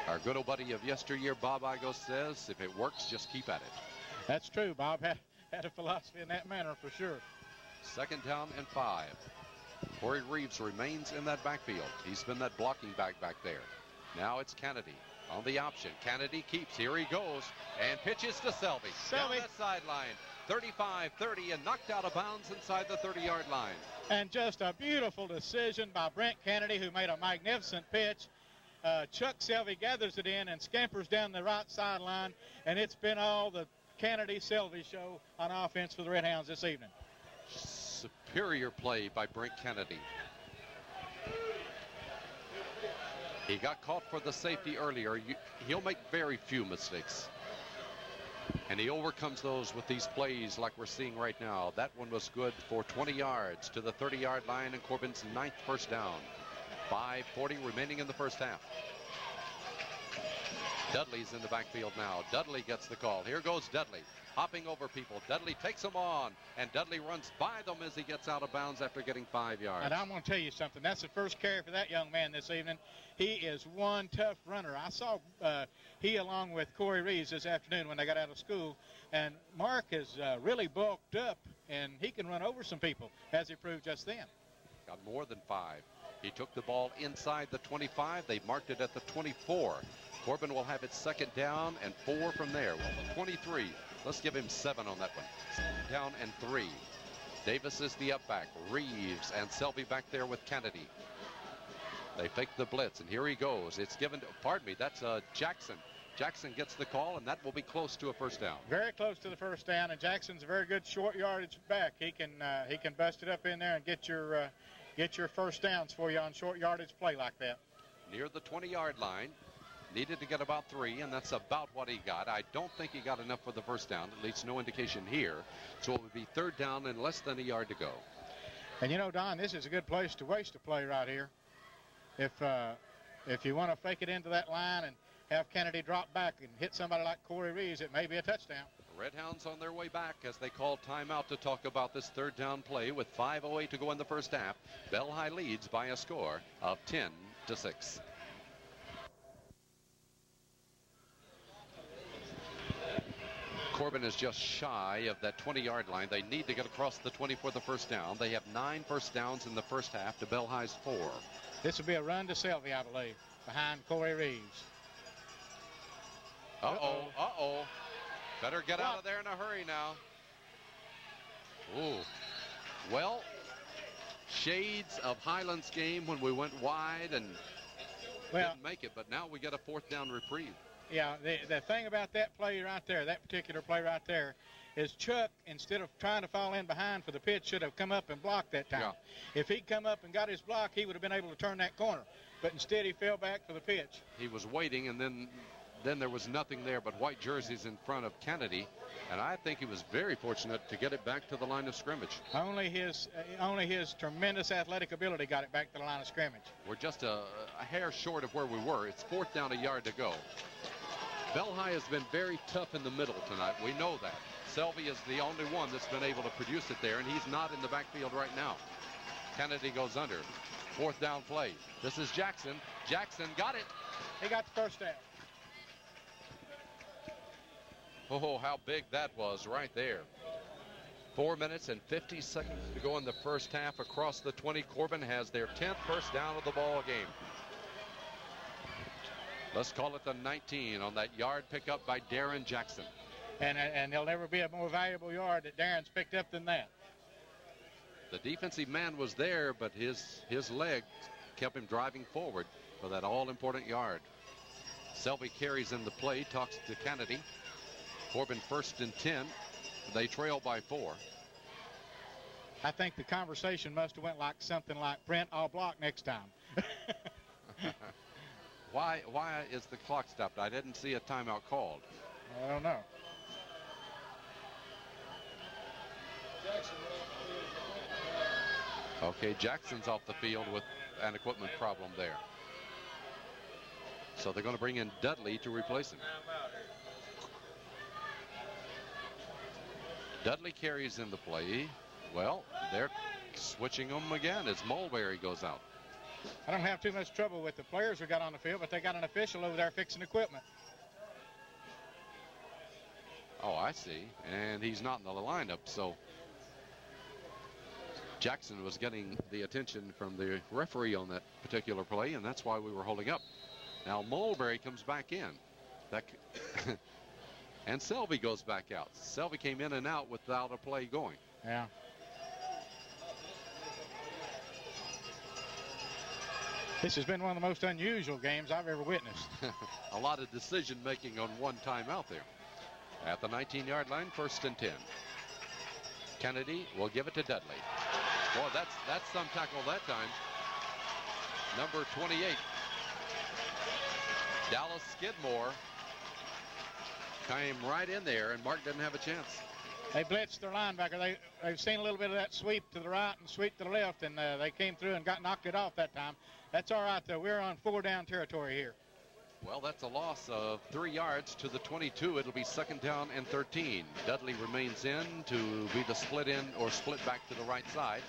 our good old buddy of yesteryear, Bob Igo, says, if it works, just keep at it. That's true. Bob had a philosophy in that manner for sure. 2nd down and 5. Corey Reeves remains in that backfield. He's been that blocking back there. Now it's Kennedy on the option. Kennedy keeps. Here he goes and pitches to Selby. Down that sideline. 35-30 and knocked out of bounds inside the 30-yard line. And just a beautiful decision by Brent Kennedy, who made a magnificent pitch. Chuck Selby gathers it in and scampers down the right sideline, and it's been all the Kennedy-Selby show on offense for the Red Hounds this evening. Superior play by Brent Kennedy. He got caught for the safety earlier. He'll make very few mistakes. And he overcomes those with these plays like we're seeing right now. That one was good for 20 yards to the 30-yard line and Corbin's 9th first down. 5:40 remaining in the first half. Dudley's in the backfield now. Dudley gets the call. Here goes Dudley, hopping over people. Dudley takes them on, and Dudley runs by them as he gets out of bounds after getting 5 yards. And I'm going to tell you something. That's the first carry for that young man this evening. He is one tough runner. I saw he along with Corey Reeves this afternoon when they got out of school, and Mark is really bulked up, and he can run over some people, as he proved just then. Got more than 5. He took the ball inside the 25. They marked it at the 24. Corbin will have it 2nd down and 4 from there. Well, the 23. Let's give him 7 on that one. 2nd down and 3. Davis is the up back. Reeves and Selby back there with Kennedy. They fake the blitz, and here he goes. It's given to, pardon me, that's Jackson. Jackson gets the call, and that will be close to a first down. Very close to the first down, and Jackson's a very good short yardage back. He can bust it up in there and get your first downs for you on short yardage play like that. Near the 20-yard line, Needed to get about 3, and that's about what he got. I don't think he got enough for the first down. At least no indication here. So it would be 3rd down and less than a yard to go. And you know, Don, this is a good place to waste a play right here. If you want to fake it into that line and have Kennedy drop back and hit somebody like Corey Reeves, it may be a touchdown. The Redhounds on their way back as they call timeout to talk about this 3rd down play with 5:08 to go in the first half. Bell High leads by a score of 10-6. Corbin is just shy of that 20-yard line. They need to get across the 20 for the first down. They have 9 first downs in the first half to Bell High's 4. This will be a run to Selvey, I believe, behind Corey Reeves. Uh-oh. Better get out of there in a hurry now. Ooh. Well, shades of Highlands game when we went wide and didn't make it, but now we get a 4th down reprieve. Yeah, the thing about that play right there, that particular play right there, is Chuck, instead of trying to fall in behind for the pitch, should have come up and blocked that time. Yeah. If he'd come up and got his block, he would have been able to turn that corner. But instead, he fell back for the pitch. He was waiting, and then there was nothing there but white jerseys in front of Kennedy, and I think he was very fortunate to get it back to the line of scrimmage. Only his tremendous athletic ability got it back to the line of scrimmage. We're just a hair short of where we were. It's 4th down, a yard to go. Bell High has been very tough in the middle tonight. We know that. Selvey is the only one that's been able to produce it there, and he's not in the backfield right now. Kennedy goes under. 4th down play. This is Jackson. Jackson got it. He got the first down. Oh, how big that was right there. 4 minutes and 50 seconds to go in the first half. Across the 20, Corbin has their 10th first down of the ball game. Let's call it the 19 on that yard pickup by Darren Jackson. And there'll never be a more valuable yard that Darren's picked up than that. The defensive man was there, but his leg kept him driving forward for that all-important yard. Selvey carries in the play, talks to Kennedy. Corbin 1st and 10. They trail by 4. I think the conversation must have went like something like, Brent, I'll block next time. Why is the clock stopped? I didn't see a timeout called. I don't know. Okay, Jackson's off the field with an equipment problem there. So they're going to bring in Dudley to replace him. Dudley carries in the play. Well, they're switching them again as Mulberry goes out. I don't have too much trouble with the players we got on the field, but they got an official over there fixing equipment. Oh, I see. And he's not in the lineup, so Jackson was getting the attention from the referee on that particular play, and that's why we were holding up. Now Mulberry comes back in. And Selvey goes back out. Selvey came in and out without a play going. Yeah. This has been one of the most unusual games I've ever witnessed. A lot of decision making on one timeout there. At the 19-yard line, 1st and 10. Kennedy will give it to Dudley. Boy, that's some tackle that time. Number 28. Dallas Skidmore came right in there, and Mark didn't have a chance. They blitzed their linebacker. They've seen a little bit of that sweep to the right and sweep to the left, and they came through and knocked it off that time. That's all right, though. We're on 4-down territory here. Well, that's a loss of 3 yards to the 22. It'll be 2nd down and 13. Dudley remains in to be the split in or split back to the right side.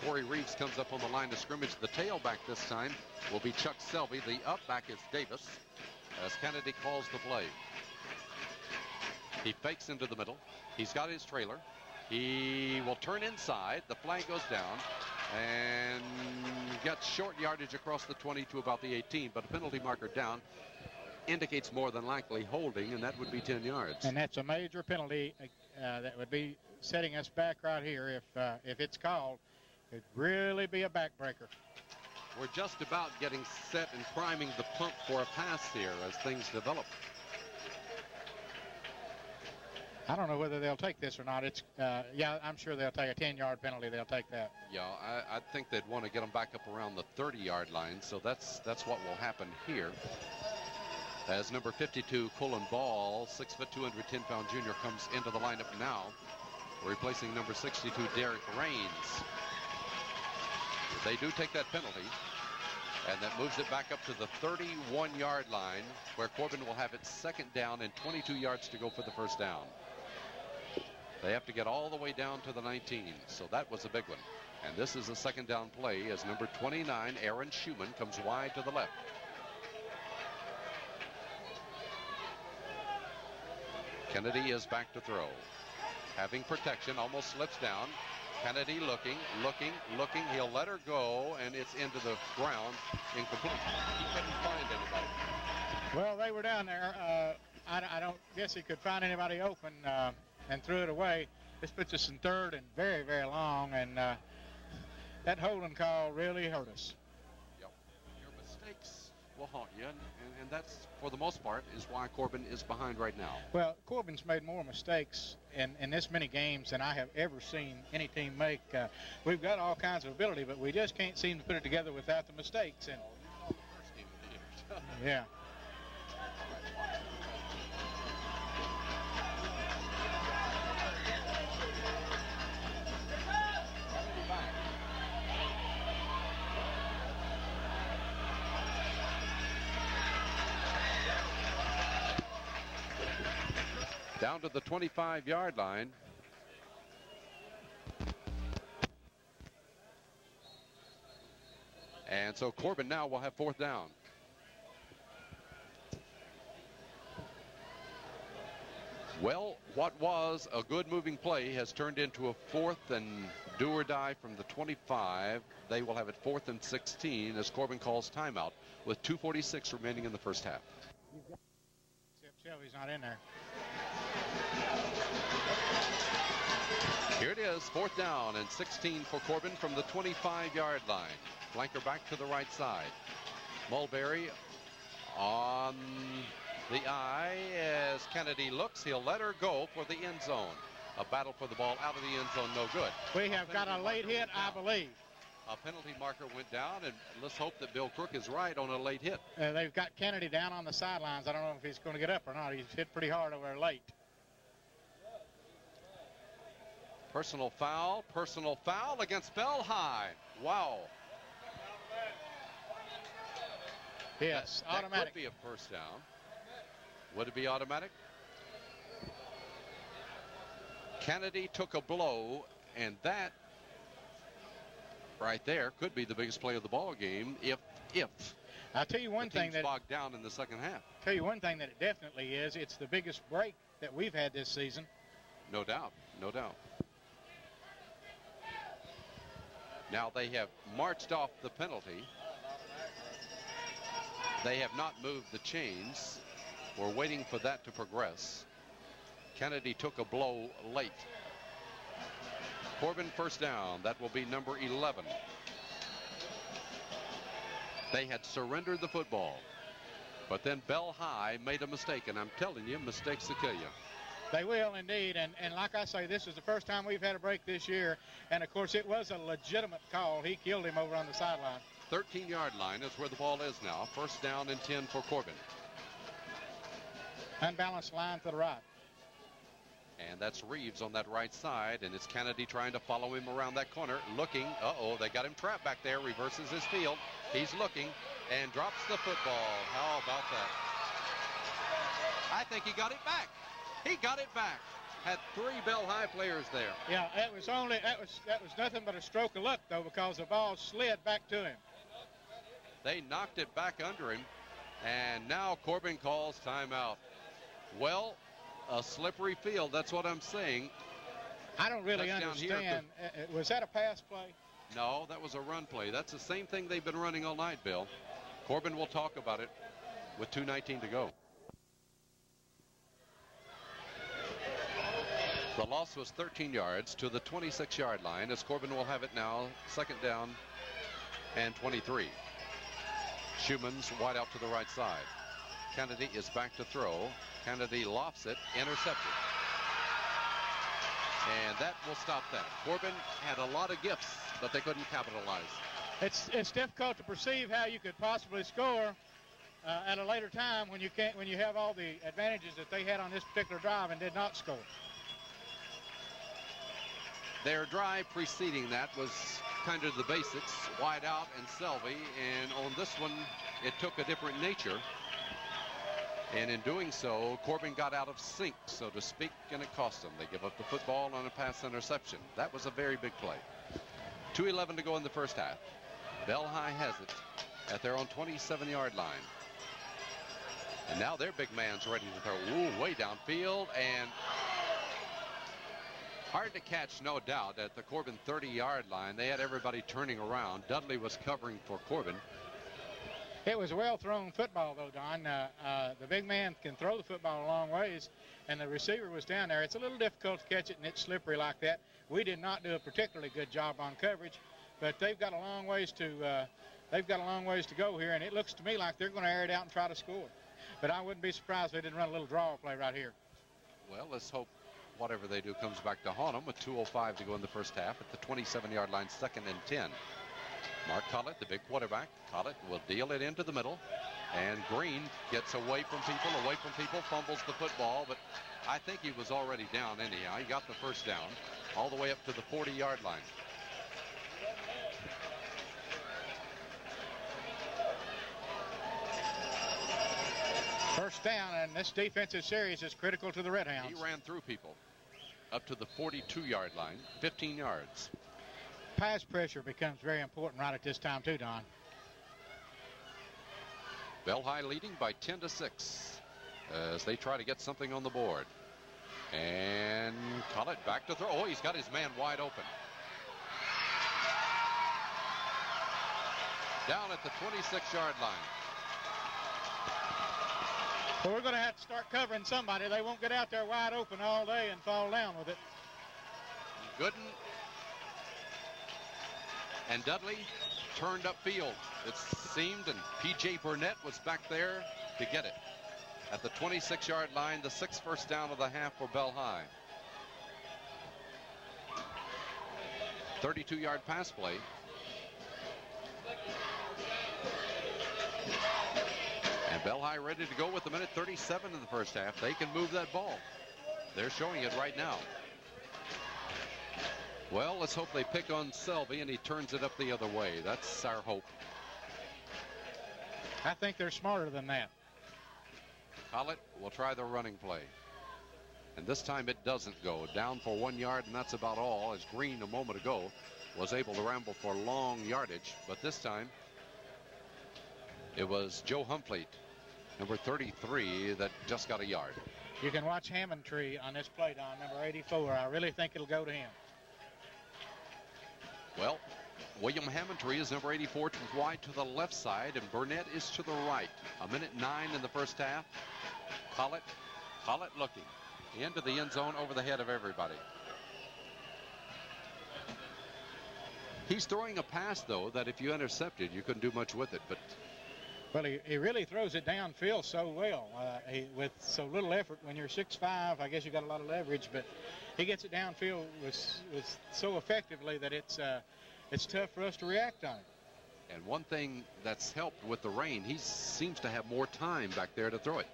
Corey Reeves comes up on the line of scrimmage. The tailback this time will be Chuck Selvey. The up back is Davis as Kennedy calls the play. He fakes into the middle. He's got his trailer. He will turn inside. The flag goes down and gets short yardage across the 20 to about the 18, but a penalty marker down indicates more than likely holding, and that would be 10 yards. And that's a major penalty that would be setting us back right here if it's called. It'd really be a backbreaker. We're just about getting set and priming the pump for a pass here as things develop. I don't know whether they'll take this or not. Yeah, I'm sure they'll take a 10-yard penalty. They'll take that. Yeah, I think they'd want to get them back up around the 30-yard line, so that's what will happen here. As number 52, Colin Ball, 6 foot 210-pound junior, comes into the lineup now, replacing number 62, Derek Raines. They do take that penalty, and that moves it back up to the 31-yard line, where Corbin will have it second down and 22 yards to go for the first down. They have to get all the way down to the 19, so that was a big one. And this is a second down play as number 29, Aaron Schumann, comes wide to the left. Kennedy is back to throw. Having protection, almost slips down. Kennedy looking. He'll let her go, and it's into the ground, incomplete. He couldn't find anybody. Well, they were down there. I don't guess he could find anybody open and threw it away. This puts us in third and very, very long, and that holding call really hurt us. Yep. Your mistakes will haunt you, and that's, for the most part, is why Corbin is behind right now. Well, Corbin's made more mistakes in this many games than I have ever seen any team make. We've got all kinds of ability, but we just can't seem to put it together without the mistakes. And the first game of the year. Yeah. Down to the 25-yard line. And so Corbin now will have fourth down. Well, what was a good moving play has turned into a fourth and do or die from the 25. They will have it 4th and 16 as Corbin calls timeout with 2:46 remaining in the first half. Except Shelby's not in there. Here it is, 4th down and 16 for Corbin from the 25-yard line. Flanker back to the right side. Mulberry on the eye as Kennedy looks. He'll let her go for the end zone. A battle for the ball out of the end zone, no good. We have got a late hit, I believe. A penalty marker went down, and let's hope that Bill Crook is right on a late hit. They've got Kennedy down on the sidelines. I don't know if he's going to get up or not. He's hit pretty hard over there late. Personal foul against Bell High. Wow. Yes, automatic. That could be a first down. Would it be automatic? Kennedy took a blow, and that right there could be the biggest play of the ball game if I'll tell you one thing that bogged down in the second half. Tell you one thing that it definitely is. It's the biggest break that we've had this season. No doubt. No doubt. Now they have marched off the penalty. They have not moved the chains. We're waiting for that to progress. Kennedy took a blow late. Corbin first down. That will be number 11. They had surrendered the football. But then Bell High made a mistake. And I'm telling you, mistakes will kill you. They will indeed, and like I say, this is the first time we've had a break this year, and of course it was a legitimate call. He killed him over on the sideline. 13-yard line is where the ball is now. First down and 10 for Corbin. Unbalanced line to the right. And that's Reeves on that right side, and it's Kennedy trying to follow him around that corner, looking. Uh-oh, they got him trapped back there, reverses his field. He's looking and drops the football. How about that? I think he got it back. He got it back. Had 3 Bell High players there. Yeah, that was nothing but a stroke of luck though, because the ball slid back to him. They knocked it back under him, and now Corbin calls timeout. Well, a slippery field. That's what I'm saying. I don't really understand. Was that a pass play? No, that was a run play. That's the same thing they've been running all night, Bill. Corbin will talk about it with 2:19 to go. The loss was 13 yards to the 26-yard line as Corbin will have it now, second down and 23. Schumann's wide out to the right side. Kennedy is back to throw. Kennedy lofts it, intercepted. And that will stop that. Corbin had a lot of gifts, but they couldn't capitalize. It's difficult to perceive how you could possibly score at a later time when you have all the advantages that they had on this particular drive and did not score. Their drive preceding that was kind of the basics, wide out and Selvey, and on this one it took a different nature, and in doing so Corbin got out of sync, so to speak, and it cost them. They give up the football on a pass interception. That was a very big play. 2:11 to go in the first half. Bell High has it at their own 27-yard line, and now their big man's ready to throw. Ooh, way downfield, and hard to catch, no doubt, at the Corbin 30-yard line. They had everybody turning around. Dudley was covering for Corbin. It was a well-thrown football, though, Don. The big man can throw the football a long ways, and the receiver was down there. It's a little difficult to catch it, and it's slippery like that. We did not do a particularly good job on coverage, but they've got a long ways to go here, and it looks to me like they're going to air it out and try to score. But I wouldn't be surprised if they didn't run a little draw play right here. Well, let's hope whatever they do comes back to haunt them with 2:05 to go in the first half at the 27-yard line, 2nd and 10. Mark Collett, the big quarterback. Collett will deal it into the middle, and Green gets away from people, fumbles the football, but I think he was already down anyhow. He got the first down all the way up to the 40-yard line. First down, and this defensive series is critical to the Red Hounds. He ran through people up to the 42-yard line, 15 yards. Pass pressure becomes very important right at this time too, Don. Bell High leading by 10-6 as they try to get something on the board. And Collett back to throw. Oh, he's got his man wide open. Down at the 26-yard line. Well, we're going to have to start covering somebody. They won't get out there wide open all day and fall down with it. Gooden and Dudley turned upfield. It seemed, and P.J. Burnett was back there to get it. At the 26-yard line, the 6th first down of the half for Bell High. 32-yard pass play. And Bell High ready to go with a minute 37 in the first half. They can move that ball. They're showing it right now. Well, let's hope they pick on Selvey and he turns it up the other way. That's our hope. I think they're smarter than that. Collett will try the running play. And this time it doesn't go. Down for 1 yard, and that's about all, as Green a moment ago was able to ramble for long yardage. But this time it was Joe Humfleet, number 33, that just got a yard. You can watch Hammondtree on this play, Don, number 84. I really think it'll go to him. Well, William Hammondtree is number 84, wide to the left side, and Burnett is to the right. A minute 9 in the first half. Collett looking into the end zone over the head of everybody. He's throwing a pass, though, that if you intercepted, you couldn't do much with it. But well, he really throws it downfield so well. With so little effort. When you're 6'5", I guess you got a lot of leverage, but he gets it downfield with so effectively that it's tough for us to react on it. And one thing that's helped with the rain, he seems to have more time back there to throw it.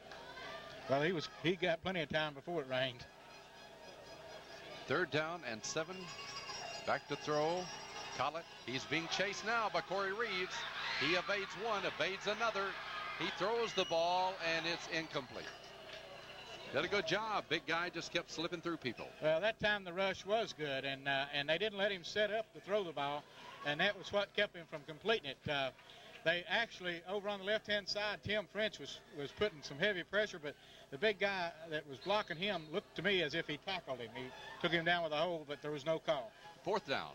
Well, he got plenty of time before it rained. 3rd down and 7. Back to throw. Collett, he's being chased now by Corey Reeves. He evades one, evades another. He throws the ball, and it's incomplete. Did a good job. Big guy just kept slipping through people. Well, that time the rush was good, and they didn't let him set up to throw the ball, and that was what kept him from completing it. They actually, over on the left-hand side, Tim French was putting some heavy pressure, but the big guy that was blocking him looked to me as if he tackled him. He took him down with a hole, but there was no call. 4th down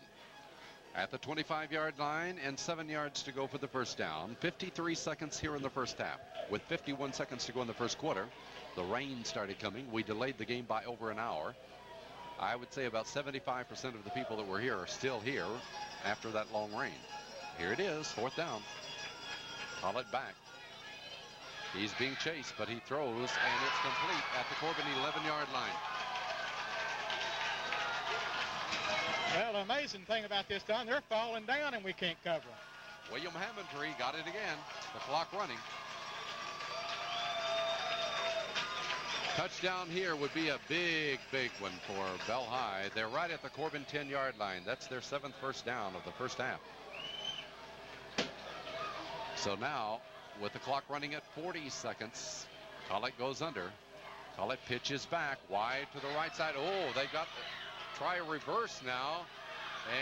at the 25-yard line and 7 yards to go for the first down. 53 seconds here in the first half. With 51 seconds to go in the first quarter, the rain started coming. We delayed the game by over an hour. I would say about 75% of the people that were here are still here after that long rain. Here it is, 4th down. Collett back. He's being chased, but he throws, and it's complete at the Corbin 11-yard line. Well, the amazing thing about this, Don, they're falling down and we can't cover them. William Hammondtree got it again. The clock running. Touchdown here would be a big one for Bell High. They're right at the Corbin 10-yard line. That's their 7th first down of the first half. So now, with the clock running at 40 seconds, Collett goes under. Collett pitches back wide to the right side. Oh, they got try a reverse now.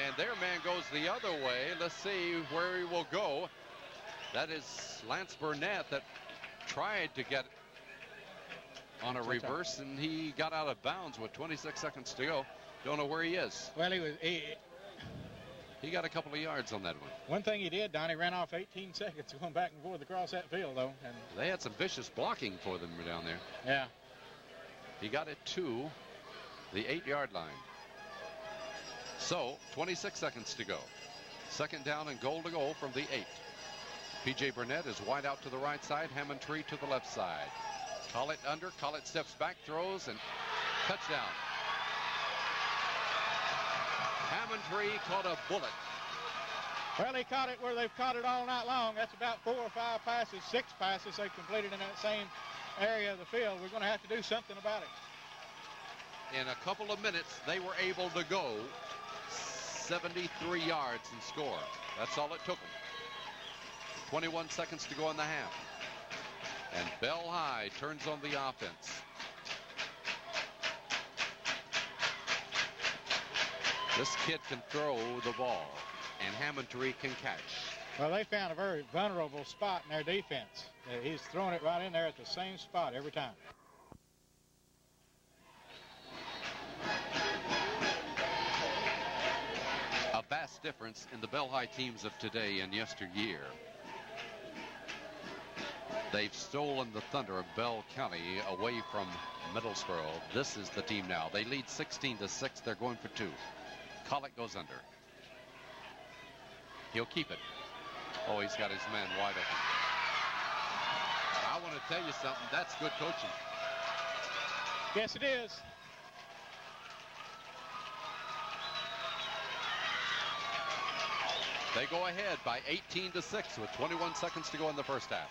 And their man goes the other way. Let's see where he will go. That is Lance Burnett that tried to get on a reverse, and he got out of bounds with 26 seconds to go. Don't know where he is. Well, he got a couple of yards on that one. One thing he did, Don, he ran off 18 seconds going back and forth across that field, though. And they had some vicious blocking for them down there. Yeah. He got it to the 8-yard line. So 26 seconds to go. 2nd down and goal to go from the 8. P.J. Burnett is wide out to the right side. Hammond-Tree to the left side. Collett under. Collett steps back, throws, and touchdown. Hammond-Tree caught a bullet. Well, he caught it where they've caught it all night long. That's about 4 or 5 passes, 6 passes they've completed in that same area of the field. We're going to have to do something about it. In a couple of minutes, they were able to go 73 yards and score. That's all it took them. 21 seconds to go in the half. And Bell High turns on the offense. This kid can throw the ball, and Hammond-Tree can catch. Well, they found a very vulnerable spot in their defense. He's throwing it right in there at the same spot every time. A vast difference in the Bell High teams of today and yesteryear. They've stolen the thunder of Bell County away from Middlesboro. This is the team now. They lead 16-6. They're going for 2. Collett goes under. He'll keep it. Oh, he's got his man wide open. I want to tell you something. That's good coaching. Yes, it is. They go ahead by 18-6 with 21 seconds to go in the first half.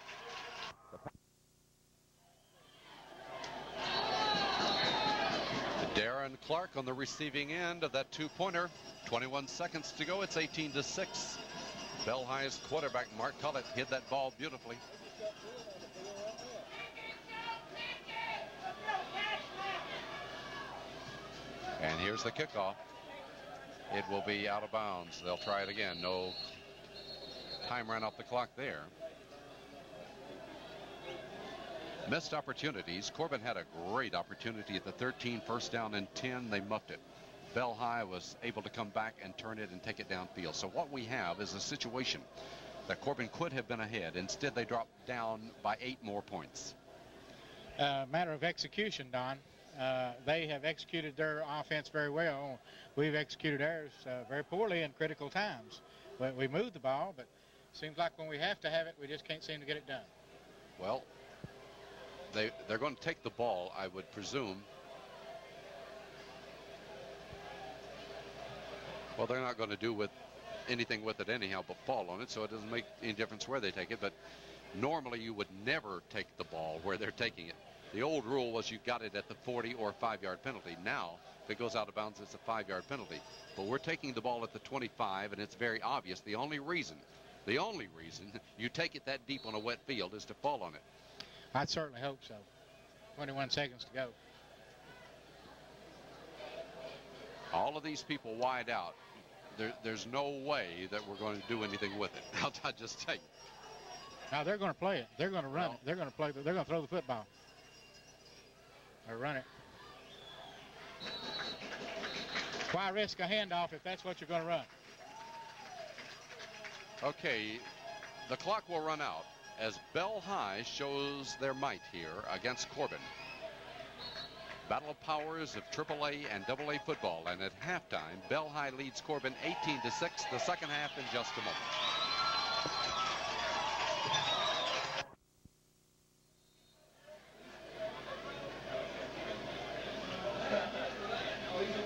Darren Clark on the receiving end of that 2-pointer. 21 seconds to go. It's 18-6. Bell High's quarterback Mark Collett hit that ball beautifully. And here's the kickoff. It will be out of bounds. They'll try it again. No time ran off the clock there. Missed opportunities. Corbin had a great opportunity at the 13, 1st down and 10. They muffed it. Bell High was able to come back and turn it and take it downfield. So what we have is a situation that Corbin could have been ahead. Instead, they dropped down by 8 more points. Matter of execution, Don. They have executed their offense very well. We've executed ours very poorly in critical times. We moved the ball, but it seems like when we have to have it, we just can't seem to get it done. Well, they're going to take the ball, I would presume. Well, they're not going to do anything with it anyhow but fall on it, so it doesn't make any difference where they take it. But normally you would never take the ball where they're taking it. The old rule was you got it at the 40 or 5-yard penalty. Now, if it goes out of bounds, it's a 5-yard penalty. But we're taking the ball at the 25, and it's very obvious. The only reason you take it that deep on a wet field is to fall on it. I'd certainly hope so. 21 seconds to go. All of these people wide out. There's no way that we're going to do anything with it. I'll just tell you. Now they're going to play it. They're going to run it. They're going to play. They're going to throw the football. Or run it. Why risk a handoff if that's what you're going to run? Okay, the clock will run out as Bell High shows their might here against Corbin. Battle of powers of AAA and AA football, and at halftime, Bell High leads Corbin 18-6. The second half in just a moment.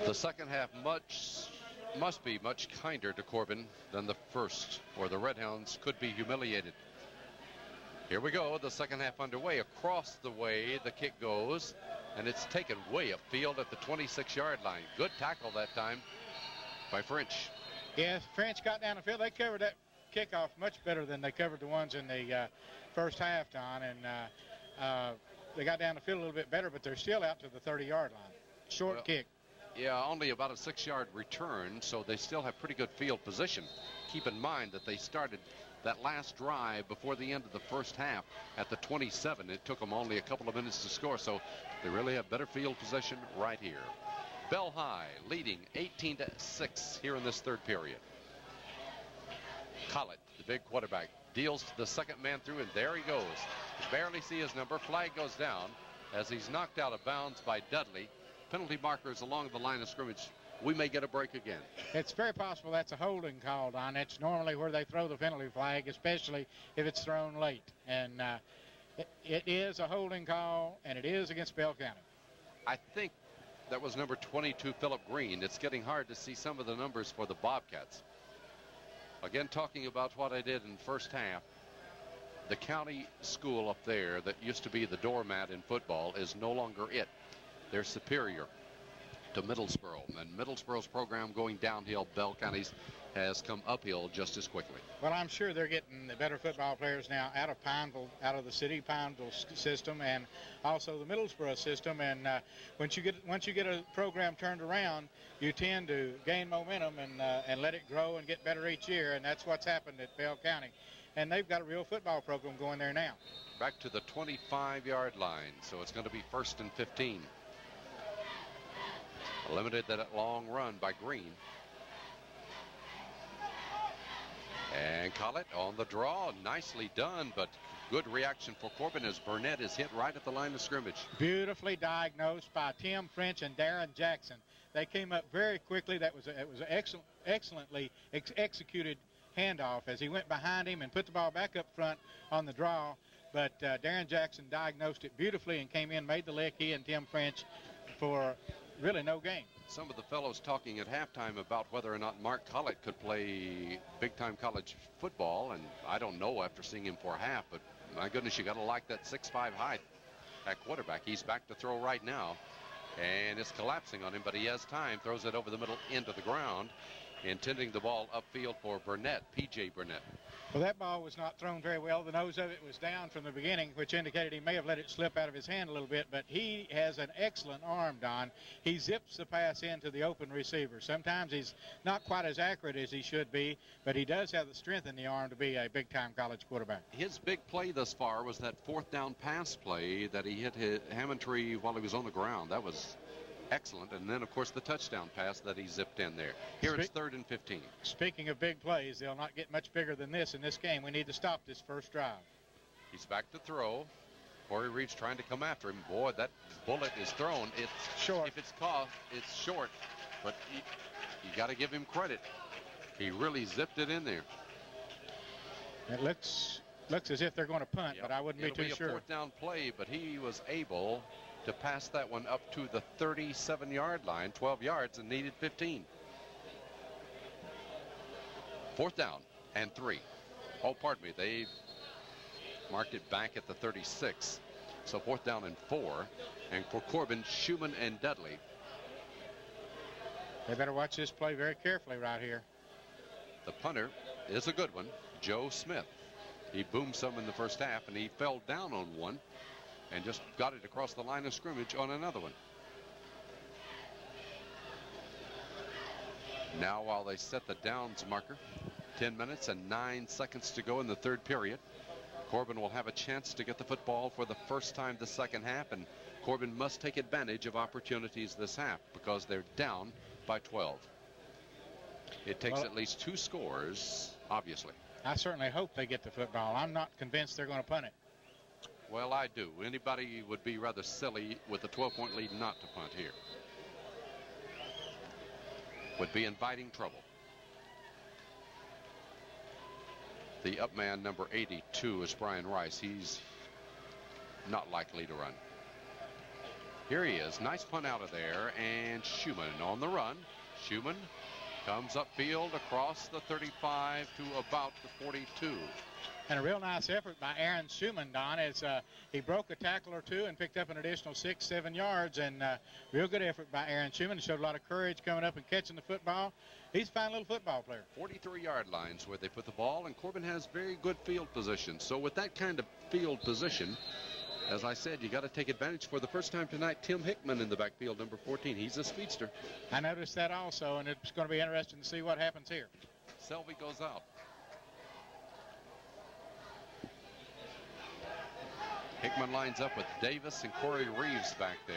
The second half must be much kinder to Corbin than the first, or the Redhounds could be humiliated. Here we go, the second half underway. Across the way, the kick goes. and it's taken way upfield at the 26-yard line. Good tackle that time by French. Yes, French got down the field. They covered that kickoff much better than they covered the ones in the first half, Don, and they got down the field a little bit better, but they're still out to the 30-yard line. Short kick. Yeah, only about a 6-yard return, so they still have pretty good field position. Keep in mind that they started that last drive before the end of the first half at the 27. It took them only a couple of minutes to score, so they really have better field position right here. Bell High leading 18-6 here in this third period. Collett, the big quarterback, deals to the second man through, and there he goes. You barely see his number. Flag goes down as he's knocked out of bounds by Dudley. Penalty markers along the line of scrimmage. We may get a break again. It's very possible that's a holding call, Don. That's normally where they throw the penalty flag, especially if it's thrown late. And it is a holding call, and it is against Bell County. I think that was number 22, Philip Green. It's getting hard to see some of the numbers for the Bobcats. Again, talking about what I did in the first half, the county school up there that used to be the doormat in football is no longer it. They're superior to Middlesboro, and Middlesboro's program going downhill. Bell County's has come uphill just as quickly. Well, I'm sure they're getting the better football players now out of Pineville, out of the city Pineville system, and also the Middlesboro system. And once you get a program turned around, you tend to gain momentum and let it grow and get better each year. And that's what's happened at Bell County. And they've got a real football program going there now. Back to the 25-yard line, so it's going to be 1st and 15. Limited that long run by Green. And Collett on the draw. Nicely done, but good reaction for Corbin as Burnett is hit right at the line of scrimmage. Beautifully diagnosed by Tim French and Darren Jackson. They came up very quickly. It was an excellently executed handoff as he went behind him and put the ball back up front on the draw. But Darren Jackson diagnosed it beautifully and came in, made the lick, he and Tim French, for really no gain. Some of the fellows talking at halftime about whether or not Mark Collett could play big-time college football, and I don't know after seeing him for half, but my goodness, you got to like that 6'5" height at quarterback. He's back to throw right now, and it's collapsing on him, but he has time, throws it over the middle into the ground, intending the ball upfield for Burnett, P.J. Burnett. Well, that ball was not thrown very well. The nose of it was down from the beginning, which indicated he may have let it slip out of his hand a little bit, but he has an excellent arm, Don. He zips the pass into the open receiver. Sometimes he's not quite as accurate as he should be, but he does have the strength in the arm to be a big-time college quarterback. His big play thus far was that 4th down pass play that he hit Hammondtree while he was on the ground. That was excellent. And then, of course, the touchdown pass that he zipped in there. Here it's 3rd and 15. Speaking of big plays, they'll not get much bigger than this in this game. We need to stop this first drive. He's back to throw. Corey Reed's trying to come after him. Boy, that bullet is thrown. It's short. If it's caught, it's short. But you got to give him credit. He really zipped it in there. It looks as if they're going to punt, but I wouldn't be too sure. It'll be a 4th down play, but he was able to pass that one up to the 37-yard line, 12 yards, and needed 15. 4th down and 3. Oh, pardon me. They marked it back at the 36. So 4th down and 4. And for Corbin, Schumann, and Dudley. They better watch this play very carefully right here. The punter is a good one, Joe Smith. He boomed some in the first half, and he fell down on one and just got it across the line of scrimmage on another one. Now, while they set the downs marker, 10 minutes and 9 seconds to go in the third period, Corbin will have a chance to get the football for the first time the second half, and Corbin must take advantage of opportunities this half because they're down by 12. It takes at least 2 scores, obviously. I certainly hope they get the football. I'm not convinced they're going to punt it. Well, I do. Anybody would be rather silly with a 12-point lead not to punt here. Would be inviting trouble. The up man, number 82, is Brian Rice. He's not likely to run. Here he is. Nice punt out of there. And Schumann on the run. Schumann Comes upfield across the 35 to about the 42. And a real nice effort by Aaron Schumann, Don, as he broke a tackle or two and picked up an additional 6-7 yards. And real good effort by Aaron Schumann. Showed a lot of courage coming up and catching the football. He's a fine little football player. 43-yard lines where they put the ball, and Corbin has very good field position. So with that kind of field position, as I said, you got to take advantage. For the first time tonight, Tim Hickman in the backfield, number 14. He's a speedster. I noticed that also, and it's going to be interesting to see what happens here. Selvey goes out. Hickman lines up with Davis and Corey Reeves back there.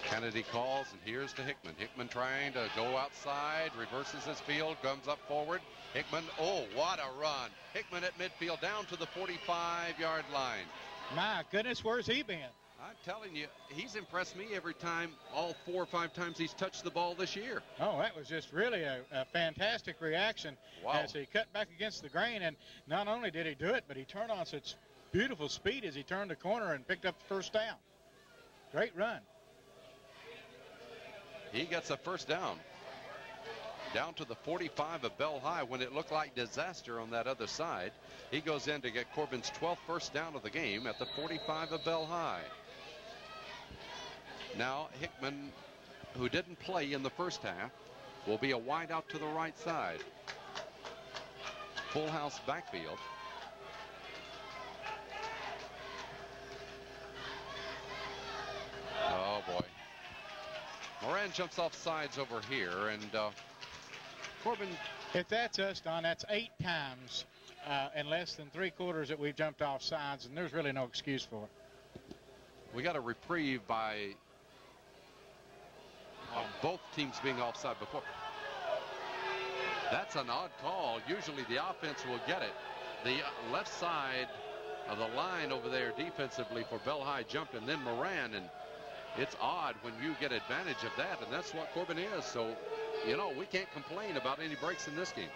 Kennedy calls, and here's to Hickman. Hickman trying to go outside, reverses his field, comes up forward. Hickman, oh, what a run. Hickman at midfield down to the 45-yard line. My goodness, where's he been? I'm telling you, he's impressed me every time, all 4 or 5 times he's touched the ball this year. Oh, that was just really a fantastic reaction. Wow. As he cut back against the grain. And not only did he do it, but he turned on such beautiful speed as he turned the corner and picked up the first down. Great run. He gets a first down. Down to the 45 of Bell High when it looked like disaster on that other side. He goes in to get Corbin's 12th first down of the game at the 45 of Bell High. Now Hickman, who didn't play in the first half, will be a wide out to the right side. Full house backfield. Oh boy. Moran jumps off sides over here, and Corbin. If that's us, Don, that's 8 times in less than 3 quarters that we've jumped off sides, and there's really no excuse for it. We got a reprieve by both teams being offside before. That's an odd call. Usually the offense will get it. The left side of the line over there defensively for Bell High jumped, and then Moran, and it's odd when you get advantage of that, and that's what Corbin is. So, you know, we can't complain about any breaks in this game.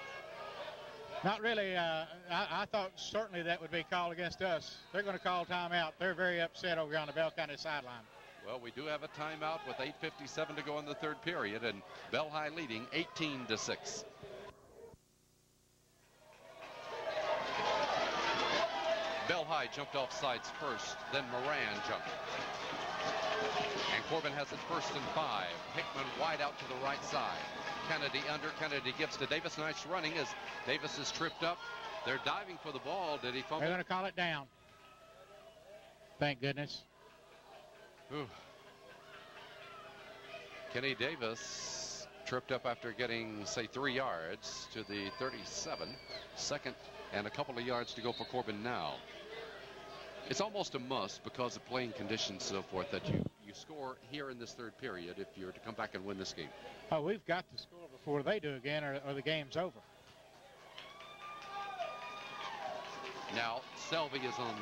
Not really. I thought certainly that would be called against us. They're going to call timeout. They're very upset over on the Bell County sideline. Well, we do have a timeout with 8:57 to go in the third period, and Bell High leading 18-6. Bell High jumped off sides first, then Moran jumped. And Corbin has it 1st and 5. Hickman wide out to the right side. Kennedy under. Kennedy gives to Davis. Nice running as Davis is tripped up. They're diving for the ball. Did he fumble? They're going to call it down. Thank goodness. Ooh. Kenny Davis tripped up after getting, say, 3 yards to the 37. 2nd and a couple of yards to go for Corbin now. It's almost a must because of playing conditions and so forth that you score here in this third period if you're to come back and win this game. Oh, we've got to score before they do again, or the game's over. Now Selvey is on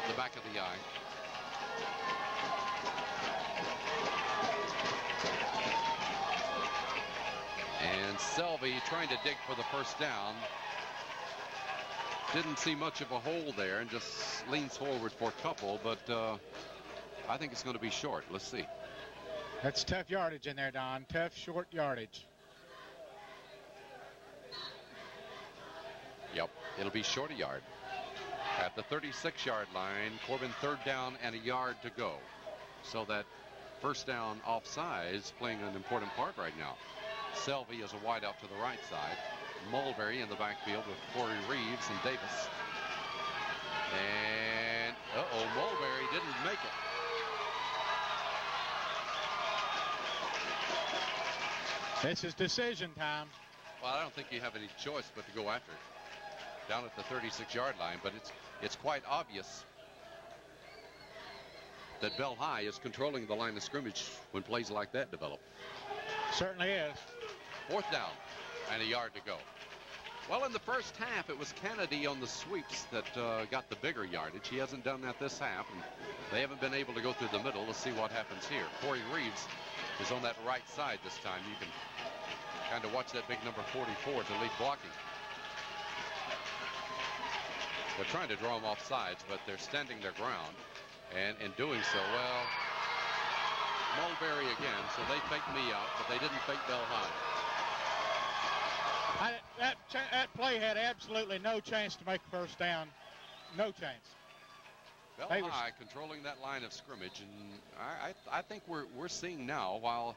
the back of the eye. And Selvey trying to dig for the first down. Didn't see much of a hole there and just leans forward for a couple, but I think it's going to be short. Let's see. That's tough yardage in there, Don. Tough, short yardage. Yep, it'll be short a yard. At the 36-yard line, Corbin 3rd down and a yard to go. So that first down offsides playing an important part right now. Selvey is a wide out to the right side. Mulberry in the backfield with Corey Reeves and Davis. And, Mulberry didn't make it. This is decision time. Well, I don't think you have any choice but to go after it. Down at the 36-yard line, but it's quite obvious that Bell High is controlling the line of scrimmage when plays like that develop. Certainly is. 4th down and a yard to go. Well, in the first half, it was Kennedy on the sweeps that got the bigger yardage. He hasn't done that this half, and they haven't been able to go through the middle. Let's see what happens here. Corey Reeves is on that right side this time. You can kind of watch that big number 44 to lead blocking. They're trying to draw him off sides, but they're standing their ground. And in doing so, well, Mulberry again, so they faked me out, but they didn't fake Bell High. That play had absolutely no chance to make a first down. No chance. Bell High controlling that line of scrimmage, and I think we're seeing now, while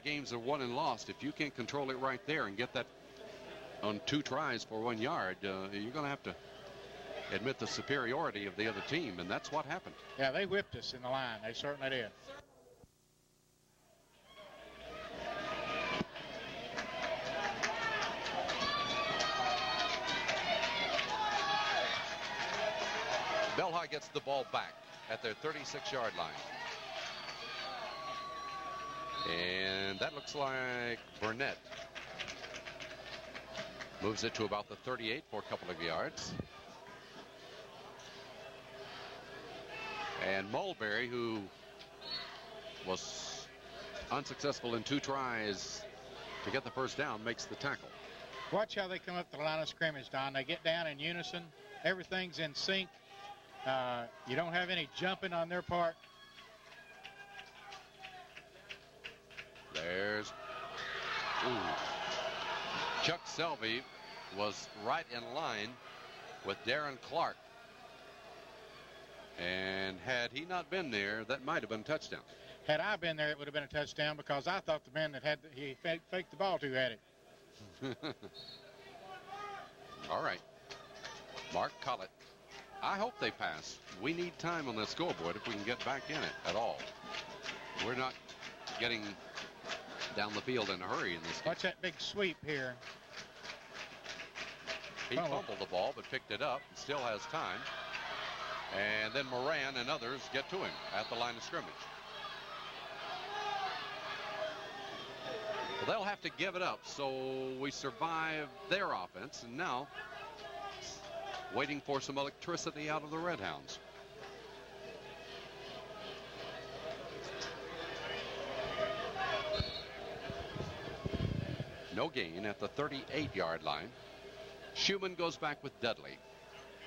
games are won and lost, if you can't control it right there and get that on 2 tries for 1 yard, you're going to have to admit the superiority of the other team, and that's what happened. Yeah, they whipped us in the line. They certainly did. Bell High gets the ball back at their 36-yard line. And that looks like Burnett moves it to about the 38 for a couple of yards. And Mulberry, who was unsuccessful in 2 tries to get the first down, makes the tackle. Watch how they come up to the line of scrimmage, Don. They get down in unison. Everything's in sync. You don't have any jumping on their part. There's Chuck Selvey was right in line with Darren Clark. And had he not been there, that might have been a touchdown. Had I been there, it would have been a touchdown, because I thought the man that he faked the ball to had it. All right. Mark Collett. I hope they pass. We need time on the scoreboard if we can get back in it at all. We're not getting down the field in a hurry in this game. Watch that big sweep here. He fumbled the ball but picked it up and still has time. And then Moran and others get to him at the line of scrimmage. Well, they'll have to give it up, so we survive their offense, and now waiting for some electricity out of the Red Hounds. No gain at the 38-yard line. Schumann goes back with Dudley.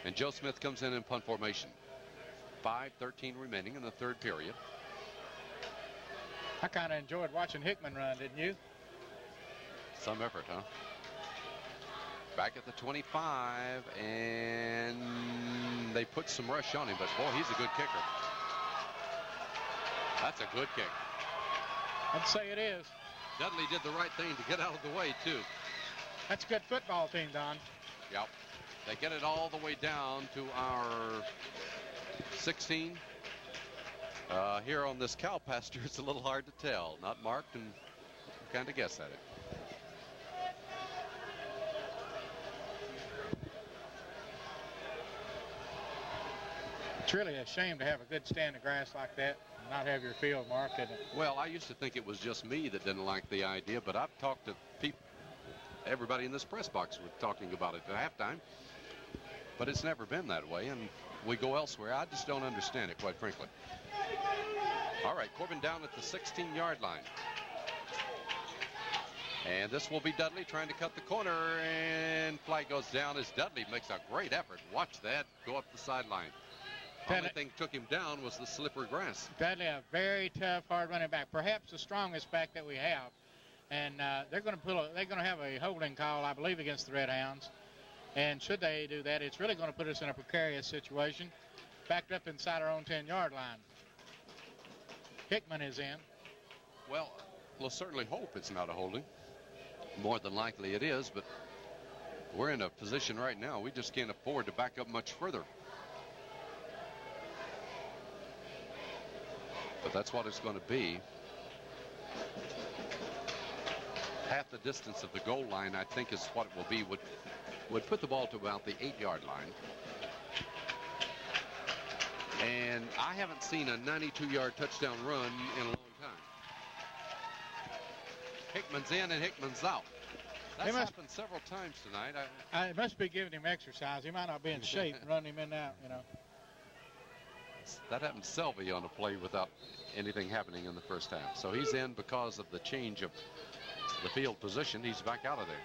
And Joe Smith comes in punt formation. 5:13 remaining in the 3rd period. I kind of enjoyed watching Hickman run, didn't you? Some effort, huh? Back at the 25, and they put some rush on him, but boy, he's a good kicker. That's a good kick. I'd say it is. Dudley did the right thing to get out of the way, too. That's a good football team, Don. Yep. They get it all the way down to our 16. Here on this cow pasture, it's a little hard to tell. Not marked, and kind of guess at it. It's really a shame to have a good stand of grass like that and not have your field marked, isn't it? Well, I used to think it was just me that didn't like the idea, but I've talked to people. Everybody in this press box was talking about it at halftime. But it's never been that way, and we go elsewhere. I just don't understand it, quite frankly. All right, Corbin down at the 16-yard line. And this will be Dudley trying to cut the corner, and flag goes down as Dudley makes a great effort. Watch that go up the sideline. The only thing took him down was the slippery grass. Dudley, a very tough, hard running back, perhaps the strongest back that we have. And they're going to have a holding call, I believe, against the Red Hounds. And should they do that, it's really going to put us in a precarious situation, backed up inside our own 10-yard line. Hickman is in. Well, we'll certainly hope it's not a holding. More than likely it is, but we're in a position right now we just can't afford to back up much further. But that's what it's going to be. Half the distance of the goal line, I think, is what it will be. Would put the ball to about the 8-yard line. And I haven't seen a 92-yard touchdown run in a long time. Hickman's in and Hickman's out. That's happened several times tonight. I must be giving him exercise. He might not be in shape, running him in and out, you know. That happened to Selvey on a play without anything happening in the first half. So he's in because of the change of the field position. He's back out of there.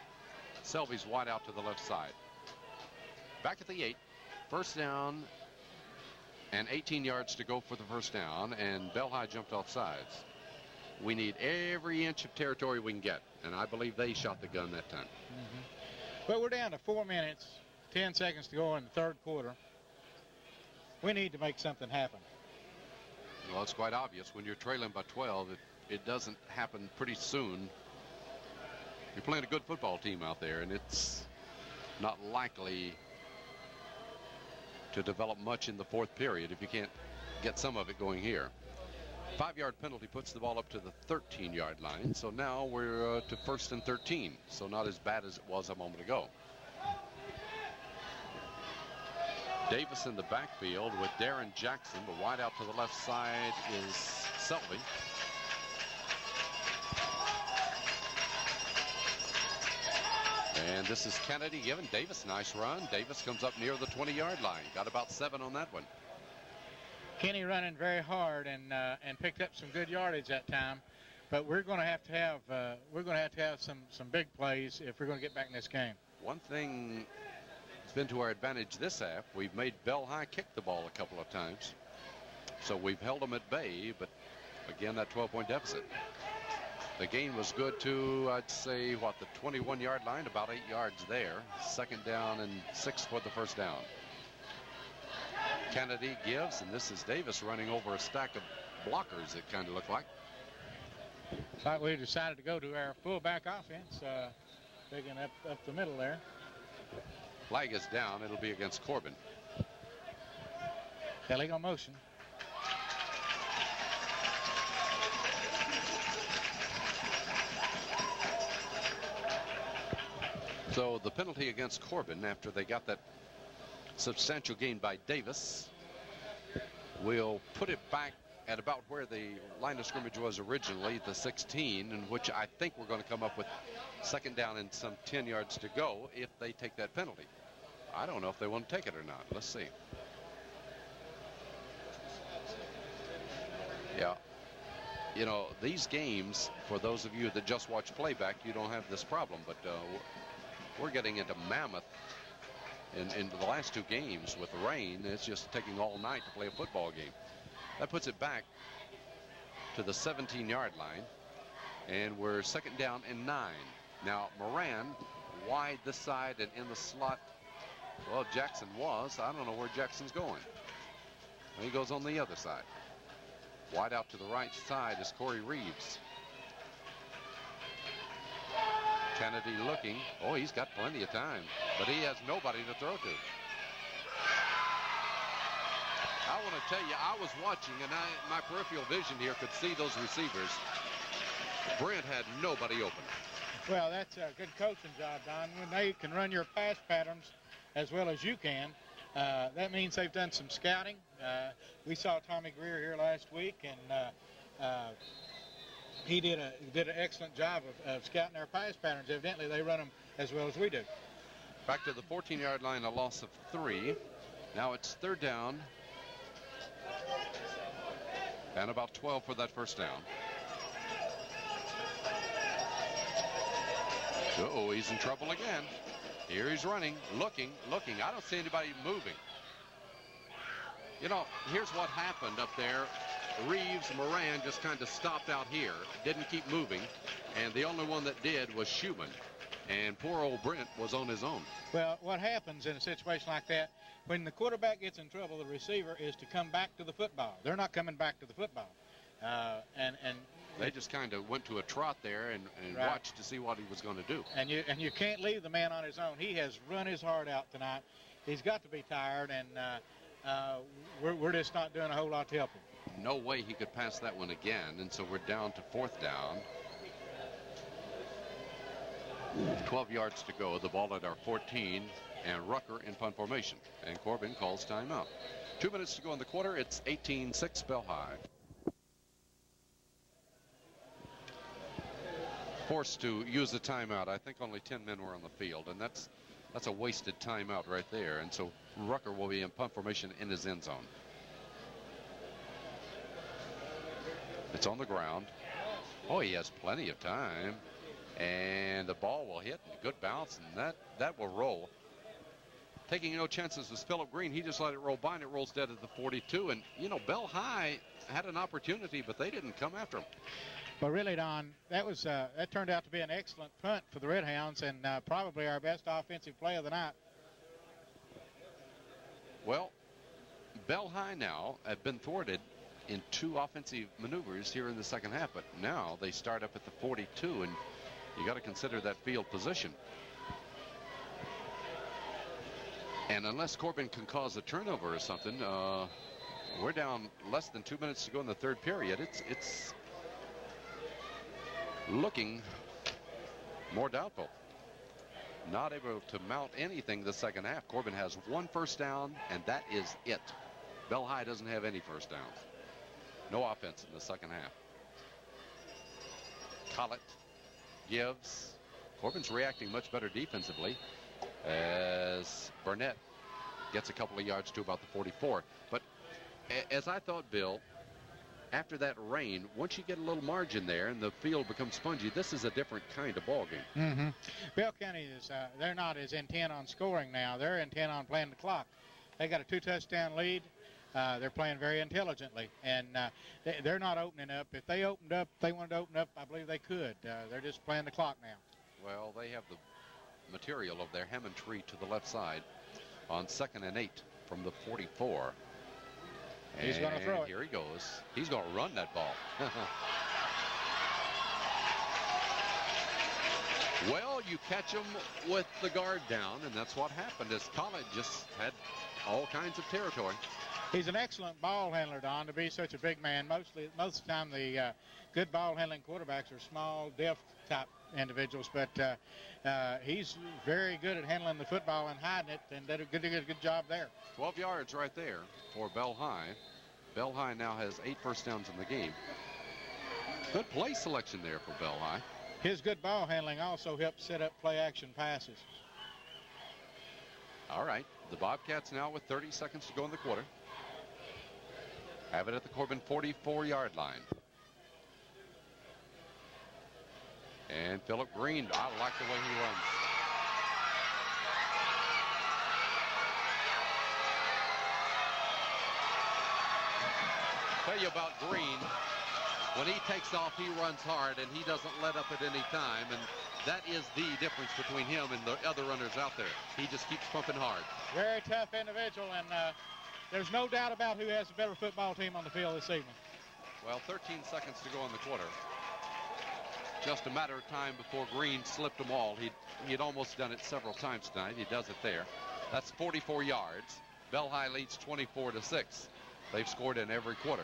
Selvey's wide out to the left side. Back at the 8. First down and 18 yards to go for the first down, and Bell High jumped off sides. We need every inch of territory we can get, and I believe they shot the gun that time. But we're down to 4 minutes, 10 seconds to go in the third quarter. We need to make something happen. Well, it's quite obvious when you're trailing by 12, it doesn't happen pretty soon. You're playing a good football team out there, and it's not likely to develop much in the fourth period if you can't get some of it going here. 5-yard penalty puts the ball up to the 13-yard line. So now we're to 1st and 13. So not as bad as it was a moment ago. Davis in the backfield with Darren Jackson, but wide out to the left side is Selby. And this is Kennedy giving Davis a nice run. Davis comes up near the 20-yard line. Got about 7 on that one. Kenny running very hard and picked up some good yardage that time, but we're going to have to have some big plays if we're going to get back in this game. One thing that's been to our advantage this half, we've made Bell High kick the ball a couple of times, so we've held them at bay. But again, that 12-point deficit. The gain was good to, I'd say, what, the 21-yard line, about 8 yards there. 2nd down and 6 for the first down. Kennedy gives, and this is Davis running over a stack of blockers, it kind of looked like. It's like we decided to go to our fullback offense, picking up the middle there. Flag is down. It'll be against Corbin. Illegal motion. So the penalty against Corbin after they got that substantial gain by Davis will put it back at about where the line of scrimmage was originally, the 16, in which I think we're going to come up with 2nd down and some 10 yards to go if they take that penalty. I don't know if they want to take it or not. Let's see. Yeah. You know, these games, for those of you that just watch playback, you don't have this problem, but we're getting into mammoth in the last 2 games with the rain. It's just taking all night to play a football game. That puts it back to the 17-yard line, and we're 2nd down and 9. Now Moran wide this side and in the slot. Well, Jackson was. I don't know where Jackson's going. He goes on the other side. Wide out to the right side is Corey Reeves. Kennedy looking. Oh, he's got plenty of time, but he has nobody to throw to. I want to tell you, I was watching, and my peripheral vision here could see those receivers. Brent had nobody open. Well, that's a good coaching job, Don. When they can run your pass patterns as well as you can, that means they've done some scouting. We saw Tommy Greer here last week, and he did an excellent job of scouting our pass patterns. Evidently, they run them as well as we do. Back to the 14-yard line, a loss of 3. Now it's 3rd down and about 12 for that first down. Uh-oh, he's in trouble again. Here he's running, looking. I don't see anybody moving. You know, here's what happened up there. Reeves, Moran just kind of stopped out here, didn't keep moving, and the only one that did was Schumann. And poor old Brent was on his own. Well, what happens in a situation like that, when the quarterback gets in trouble, the receiver is to come back to the football. They're not coming back to the football. And they just kind of went to a trot there and right. Watched to see what he was going to do. And you can't leave the man on his own. He has run his heart out tonight. He's got to be tired, and we're just not doing a whole lot to help him. No way he could pass that one again, and so we're down to 4th down. 12 yards to go. The ball at our 14, and Rucker in punt formation. And Corbin calls timeout. 2 minutes to go in the quarter. It's 18-6 Bell High. Forced to use the timeout. I think only 10 men were on the field, and that's a wasted timeout right there. And so Rucker will be in punt formation in his end zone. It's on the ground. Oh, he has plenty of time. And the ball will hit. Good bounce, and that will roll. taking no chances was Philip Green. He just let it roll by, and it rolls dead at the 42. And, you know, Bell High had an opportunity, but they didn't come after him. But really, Don, that turned out to be an excellent punt for the Red Hounds, and probably our best offensive play of the night. Well, Bell High now have been thwarted in 2 offensive maneuvers here in the second half, but now they start up at the 42, and you got to consider that field position. And unless Corbin can cause a turnover or something, we're down less than 2 minutes to go in the third period. It's looking more doubtful. Not able to mount anything the second half. Corbin has 1 first down, and that is it. Bell High doesn't have any first downs. No offense in the second half. Collett gives. Corbin's reacting much better defensively as Burnett gets a couple of yards to about the 44. But as I thought, Bill, after that rain, once you get a little margin there and the field becomes spongy, this is a different kind of ball game. Bell County is they're not as intent on scoring now. They're intent on playing the clock. They got a 2-touchdown lead. They're playing very intelligently, and they're not opening up. If they wanted to open up, I believe they could. They're just playing the clock now. Well, they have the material of their Hammond tree to the left side on 2nd and 8 from the 44. He's going to throw it. Here he goes. He's going to run that ball. Well, you catch him with the guard down, and that's what happened as College just had all kinds of territory. He's an excellent ball handler, Don, to be such a big man. Most of the time, the good ball handling quarterbacks are small, deft type individuals, but he's very good at handling the football and hiding it, and did a good job there. 12 yards right there for Bell High. Bell High now has 8 first downs in the game. Good play selection there for Bell High. His good ball handling also helped set up play action passes. All right, the Bobcats now with 30 seconds to go in the quarter. Have it at the Corbin 44-yard line. And Philip Green, I like the way he runs. Tell you about Green. When he takes off, he runs hard, and he doesn't let up at any time. And that is the difference between him and the other runners out there. He just keeps pumping hard. Very tough individual, and there's no doubt about who has a better football team on the field this evening. Well, 13 seconds to go in the quarter. Just a matter of time before Green slipped them all. He'd almost done it several times tonight. He does it there. That's 44 yards. Bell High leads 24-6. They've scored in every quarter.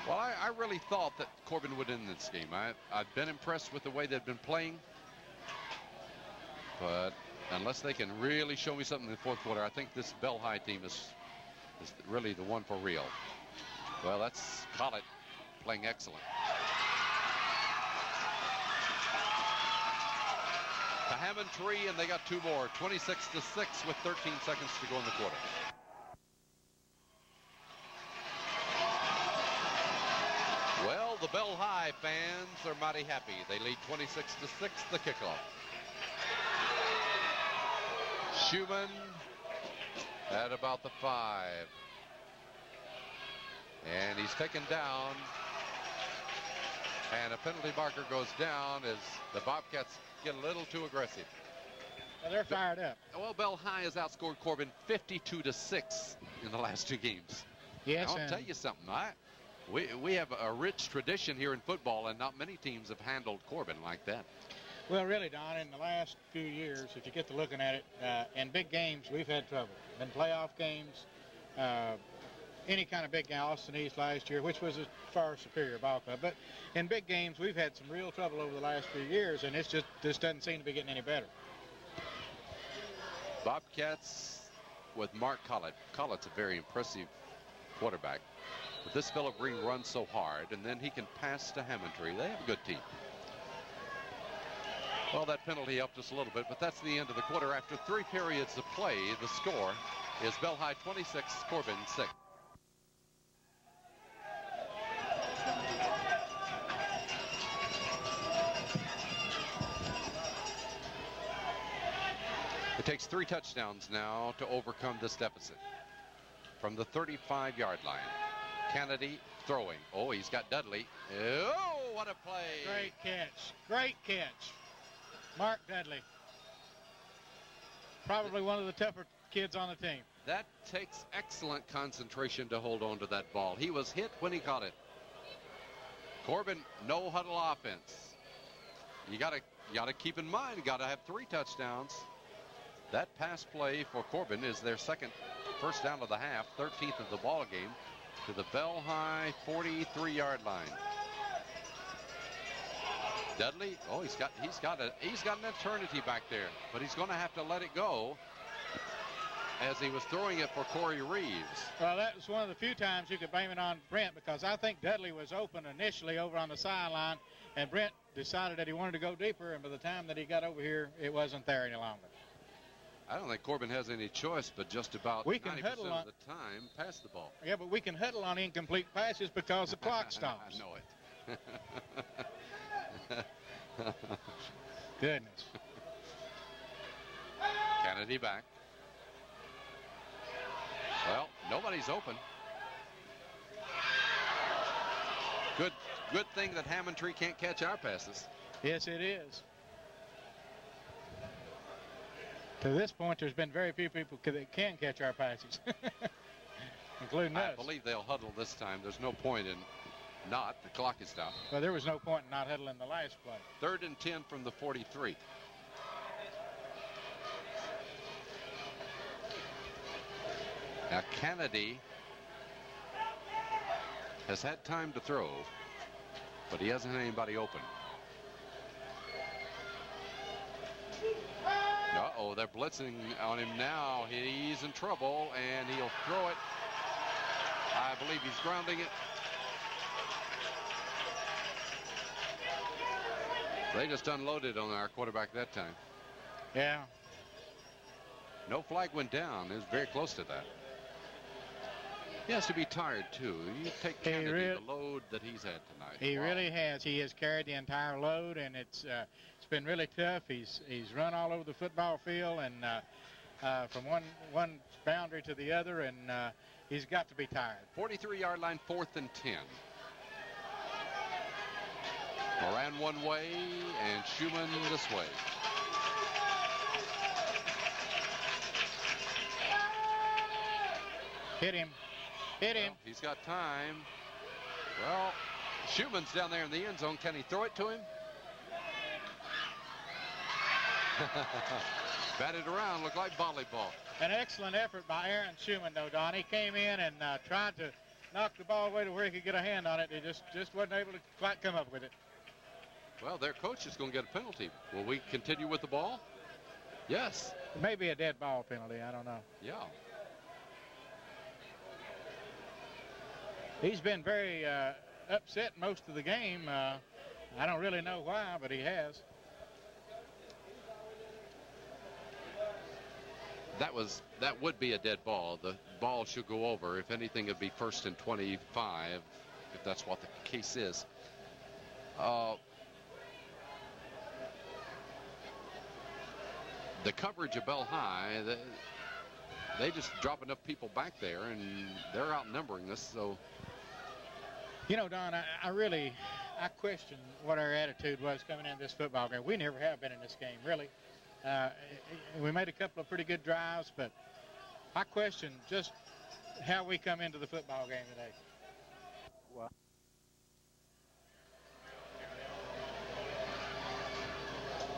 Well, I really thought that Corbin would end this game. I've been impressed with the way they've been playing. But unless they can really show me something in the fourth quarter, I think this Bell High team is really the one for real. Well, that's Collett playing excellent. The Hammond tree, and they got 2 more. 26-6 with 13 seconds to go in the quarter. Well, the Bell High fans are mighty happy. They lead 26-6 the kickoff. Schumann at about the 5. And he's taken down. And a penalty marker goes down as the Bobcats get a little too aggressive. Well, they're fired up. Well, Bell High has outscored Corbin 52-6 in the last 2 games. Yes, I'll tell you something. We have a rich tradition here in football, and not many teams have handled Corbin like that. Well, really, Don, in the last few years, if you get to looking at it, in big games, we've had trouble. In playoff games, any kind of big game, Austin East last year, which was a far superior ball club. But in big games, we've had some real trouble over the last few years, and this doesn't seem to be getting any better. Bobcats with Mark Collett. Collett's a very impressive quarterback. But this Philip Green runs so hard, and then he can pass to Hammondtree. They have a good team. Well, that penalty helped us a little bit, but that's the end of the quarter. After 3 periods of play, the score is Bell High 26, Corbin 6. It takes 3 touchdowns now to overcome this deficit. From the 35-yard line, Kennedy throwing. Oh, he's got Dudley. Oh, what a play. Great catch. Great catch. Mark Dudley. Probably one of the tougher kids on the team. That takes excellent concentration to hold on to that ball. He was hit when he caught it. Corbin, no huddle offense. You gotta keep in mind, you gotta have 3 touchdowns. That pass play for Corbin is their second first down of the half, 13th of the ball game, to the Bell High 43-yard line. Dudley, oh, he's got an eternity back there, but he's going to have to let it go as he was throwing it for Corey Reeves. Well, that was one of the few times you could blame it on Brent, because I think Dudley was open initially over on the sideline, and Brent decided that he wanted to go deeper, and by the time that he got over here, it wasn't there any longer. I don't think Corbin has any choice but just about 90% of the time pass the ball. Yeah, but we can huddle on incomplete passes because the clock stops. I know it. Goodness. Kennedy back. Well, nobody's open. Good thing that Hammondtree can't catch our passes. Yes, it is. To this point, there's been very few people that can catch our passes, including us. I believe they'll huddle this time. There's no point in not. The clock is stopped. Well, there was no point in not huddling the last play. 3rd and 10 from the 43. Now, Kennedy has had time to throw, but he hasn't had anybody open. Uh-oh, they're blitzing on him now. He's in trouble, and he'll throw it. I believe he's grounding it. They just unloaded on our quarterback that time. Yeah. No flag went down. It was very close to that. He has to be tired, too. You take Kennedy, the load that he's had tonight. He really has. He has carried the entire load, and it's been really tough. He's run all over the football field and from one boundary to the other, and he's got to be tired. 43-yard line, 4th and 10. Moran one way and Schumann this way. Hit him. Hit him. Well, he's got time. Well, Schumann's down there in the end zone. Can he throw it to him? Batted around, looked like volleyball. An excellent effort by Aaron Schumann, though, Don. He came in and tried to knock the ball away to where he could get a hand on it. He just wasn't able to quite come up with it. Well, their coach is going to get a penalty. Will we continue with the ball? Yes. Maybe a dead ball penalty. I don't know. Yeah. He's been very upset most of the game. I don't really know why, but he has. That would be a dead ball. The ball should go over. If anything, it'd be 1st and 25, if that's what the case is. The coverage of Bell High, they just drop enough people back there, and they're outnumbering us. So, you know, Don, I question what our attitude was coming in this football game. We never have been in this game, really. We made a couple of pretty good drives, but I question just how we come into the football game today. Well,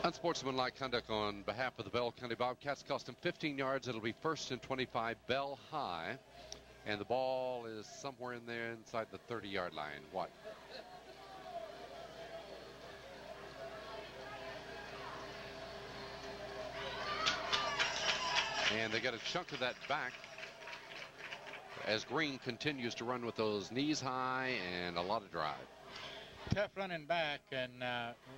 unsportsmanlike conduct on behalf of the Bell County Bobcats cost them 15 yards. It'll be 1st and 25, Bell High. And the ball is somewhere in there inside the 30-yard line. What? And they got a chunk of that back as Green continues to run with those knees high and a lot of drive. Tough running back, and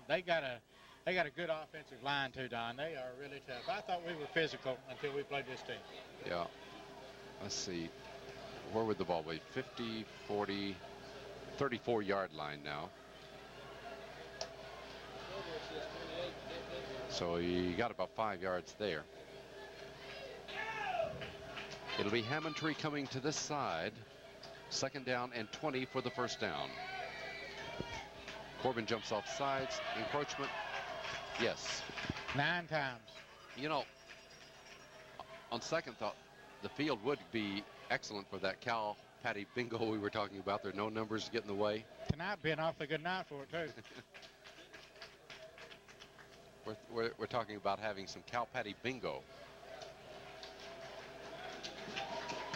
they got a good offensive line too, Don. They are really tough. I thought we were physical until we played this team. Yeah. Let's see. Where would the ball be? 50, 40, 34-yard line now. So he got about 5 yards there. It'll be Hammondtree coming to this side. 2nd down and 20 for the 1st down. Corbin jumps off sides. Encroachment. Yes. 9 times. You know, on second thought, the field would be excellent for that cow patty bingo we were talking about. There are no numbers to get in the way. Tonight be an awfully good night for it, too. We're talking about having some cow patty bingo.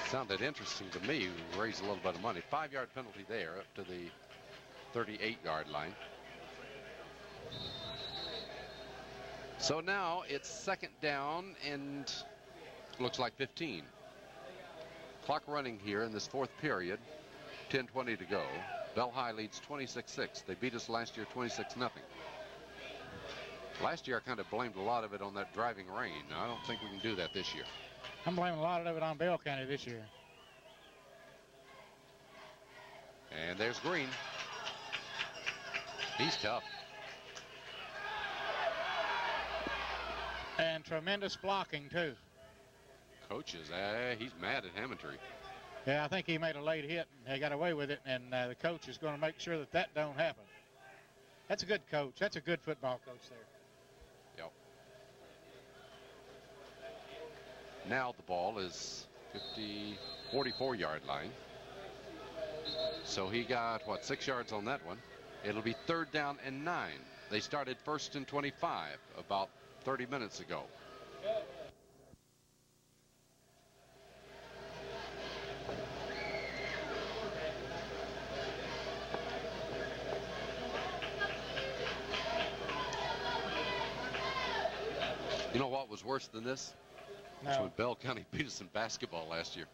Sounded interesting to me. We raised a little bit of money. 5-yard penalty there up to the 38-yard line. So now it's 2nd down and looks like 15. Clock running here in this 4th period. 10:20 to go. Bell High leads 26-6. They beat us last year 26-0. Last year I kind of blamed a lot of it on that driving rain. I don't think we can do that this year. I'm blaming a lot of it on Bell County this year. And there's Green. He's tough. And tremendous blocking, too. Coaches, he's mad at Hammondtree. Yeah, I think he made a late hit and he got away with it, and the coach is going to make sure that that don't happen. That's a good coach. That's a good football coach there. Yep. Now the ball is 44-yard line. So he got, 6 yards on that one. It'll be 3rd down and 9. They started 1st and 25 about 30 minutes ago. You know what was worse than this? No. It's when Bell County beat us in basketball last year.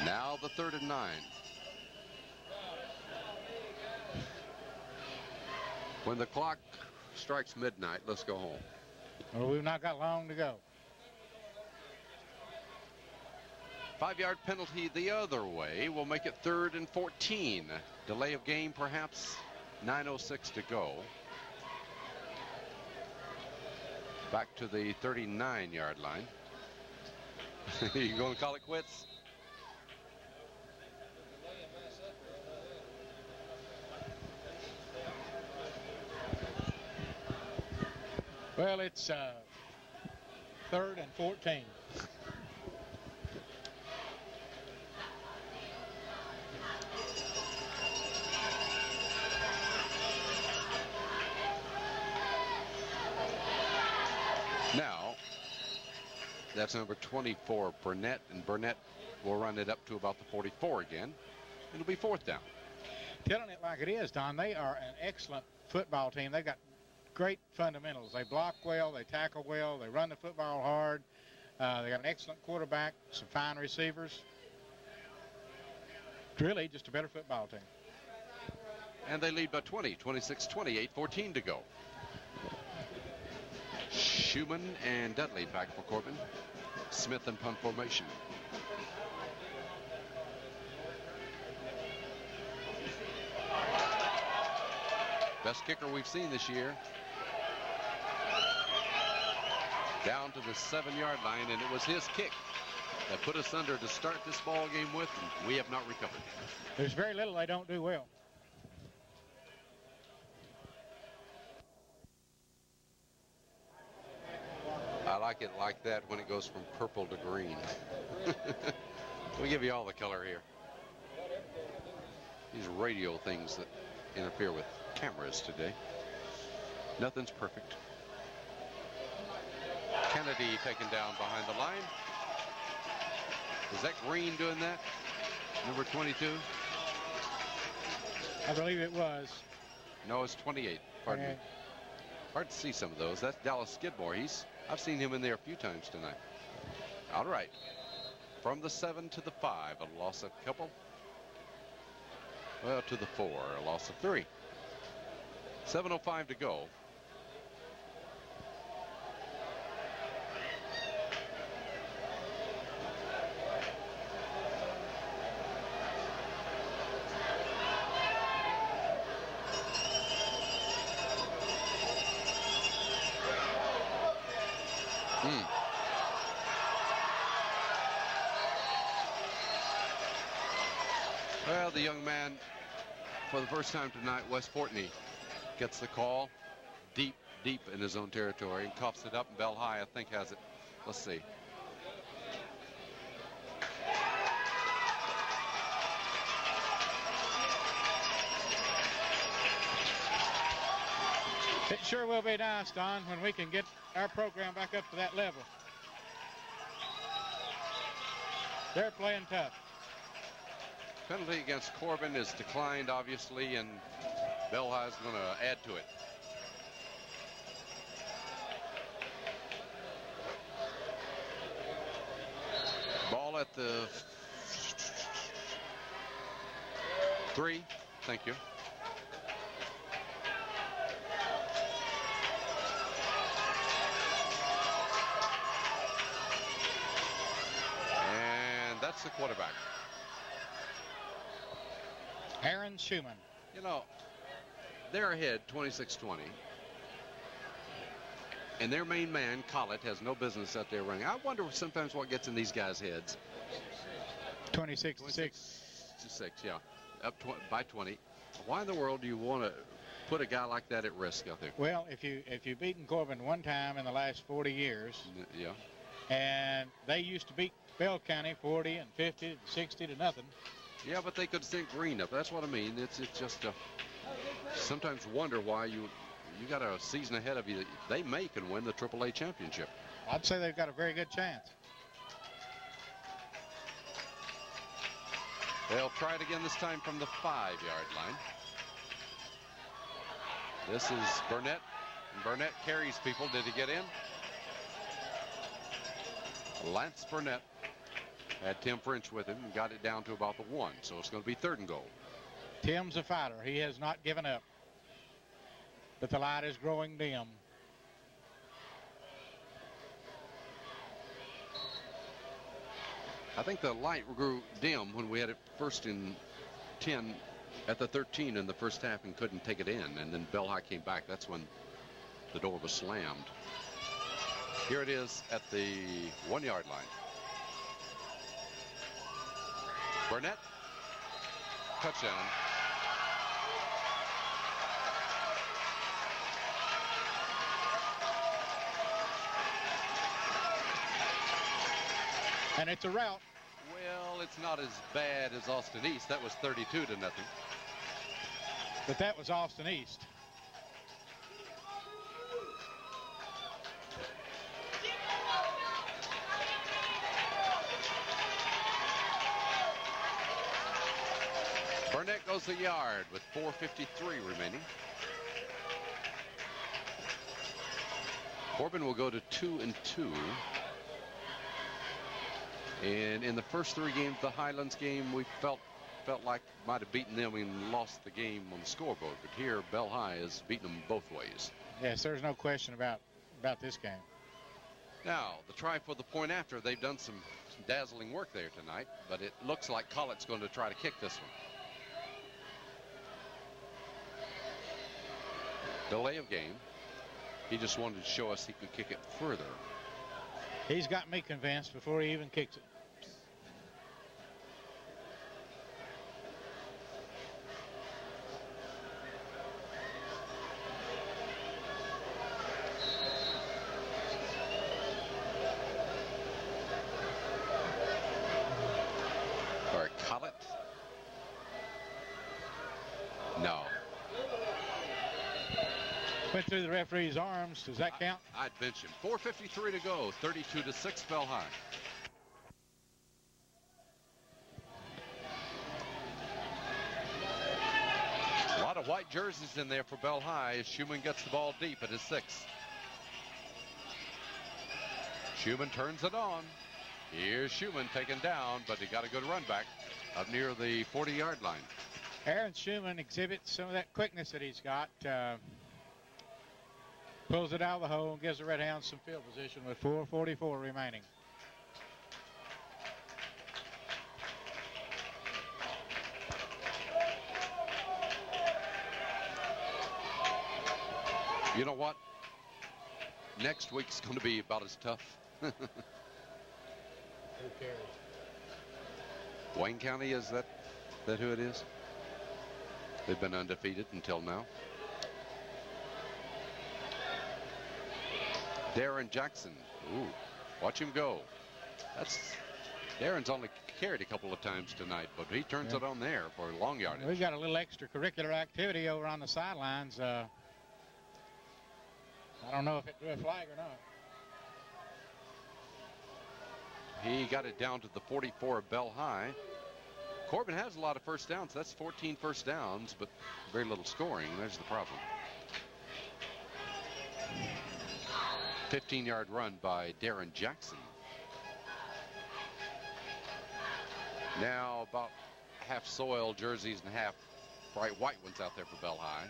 Now the 3rd and 9. When the clock strikes midnight, let's go home. Well, we've not got long to go. 5-yard penalty the other way will make it 3rd and 14. Delay of game perhaps. 9:06 to go. Back to the 39-yard line. You going to call it quits? Well, it's 3rd and 14. Now, that's number 24, Burnett, and Burnett will run it up to about the 44 again. It'll be 4th down. Telling it like it is, Don, they are an excellent football team. They've got great fundamentals. They block well, they tackle well, they run the football hard. They got an excellent quarterback, some fine receivers. Really just a better football team. And they lead by 20, 26-20, 8:14 to go. Schumann and Dudley back for Corbin. Smith in punt formation. Best kicker we've seen this year. Down to the 7-yard line, and it was his kick that put us under to start this ball game with, and we have not recovered. There's very little they don't do well. I like it like that when it goes from purple to green. We give you all the color here. These radio things that interfere with cameras today. Nothing's perfect. Kennedy taken down behind the line. Is that Green doing that? Number 22? I believe it was. No, it's 28. Pardon me. Hard to see some of those. That's Dallas Skidmore. I've seen him in there a few times tonight. All right. From the 7 to the 5, a loss of a couple. Well, to the 4, a loss of 3. 7:05 to go. Well, the young man, for the first time tonight, Wes Fortney, gets the call deep in his own territory and coughs it up. And Bell High, I think, has it. Let's see. It sure will be nice, Don, when we can get our program back up to that level. They're playing tough. Penalty against Corbin is declined, obviously, and Bell High is going to add to it. Ball at the 3. Thank you. And that's the quarterback. Aaron Schumann. You know, they're ahead 26-20. And their main man, Collett, has no business out there running. I wonder sometimes what gets in these guys' heads. 26-6. 26, yeah. Up by 20. Why in the world do you want to put a guy like that at risk out there? Well, if you've beaten Corbin one time in the last 40 years. Yeah. And they used to beat Bell County 40 and 50 and 60 to nothing. Yeah, but they could sink green up. That's what I mean. It's just sometimes wonder why you got a season ahead of you. They may can win the AAA championship. I'd say they've got a very good chance. They'll try it again, this time from the 5-yard line. This is Burnett. And Burnett carries people. Did he get in? Lance Burnett had Tim French with him and got it down to about the 1. So it's going to be 3rd and goal. Tim's a fighter. He has not given up. But the light is growing dim. I think the light grew dim when we had it first in 10 at the 13 in the first half and couldn't take it in. And then Bell High came back. That's when the door was slammed. Here it is at the 1-yard line. Burnett, touchdown. And it's a rout. Well, it's not as bad as Austin East. That was 32 to nothing. But that was Austin East. Burnett goes the yard with 4:53 remaining. Corbin will go to 2-2. And in the first 3 games, the Highlands game, we felt like might have beaten them and lost the game on the scoreboard. But here, Bell High has beaten them both ways. Yes, there's no question about this game. Now, the try for the point after, they've done some dazzling work there tonight, but it looks like Collett's going to try to kick this one. Delay of game. He just wanted to show us he could kick it further. He's got me convinced before he even kicks it. All right, Collett. No. Went through the referee's arms. Does that count? I'd bench him. 4:53 to go. 32-6 Bell High. A lot of white jerseys in there for Bell High as Schumann gets the ball deep at his 6. Schumann turns it on. Here's Schumann taken down, but he got a good run back up near the 40-yard line. Aaron Schumann exhibits some of that quickness that he's got. Pulls it out of the hole and gives the Red Hounds some field position with 4:44 remaining. You know what? Next week's going to be about as tough. Who cares? Wayne County, is that? that who it is? They've been undefeated until now. Darren Jackson. Ooh, watch him go. Darren's only carried a couple of times tonight, but he turns it on there for long yardage. We've got a little extracurricular activity over on the sidelines. I don't know if it drew a flag or not. He got it down to the 44 of Bell High. Corbin has a lot of first downs. That's 14 first downs, but very little scoring. There's the problem. 15-yard run by Darren Jackson. Now about half soil jerseys and half bright white ones out there for Bell High.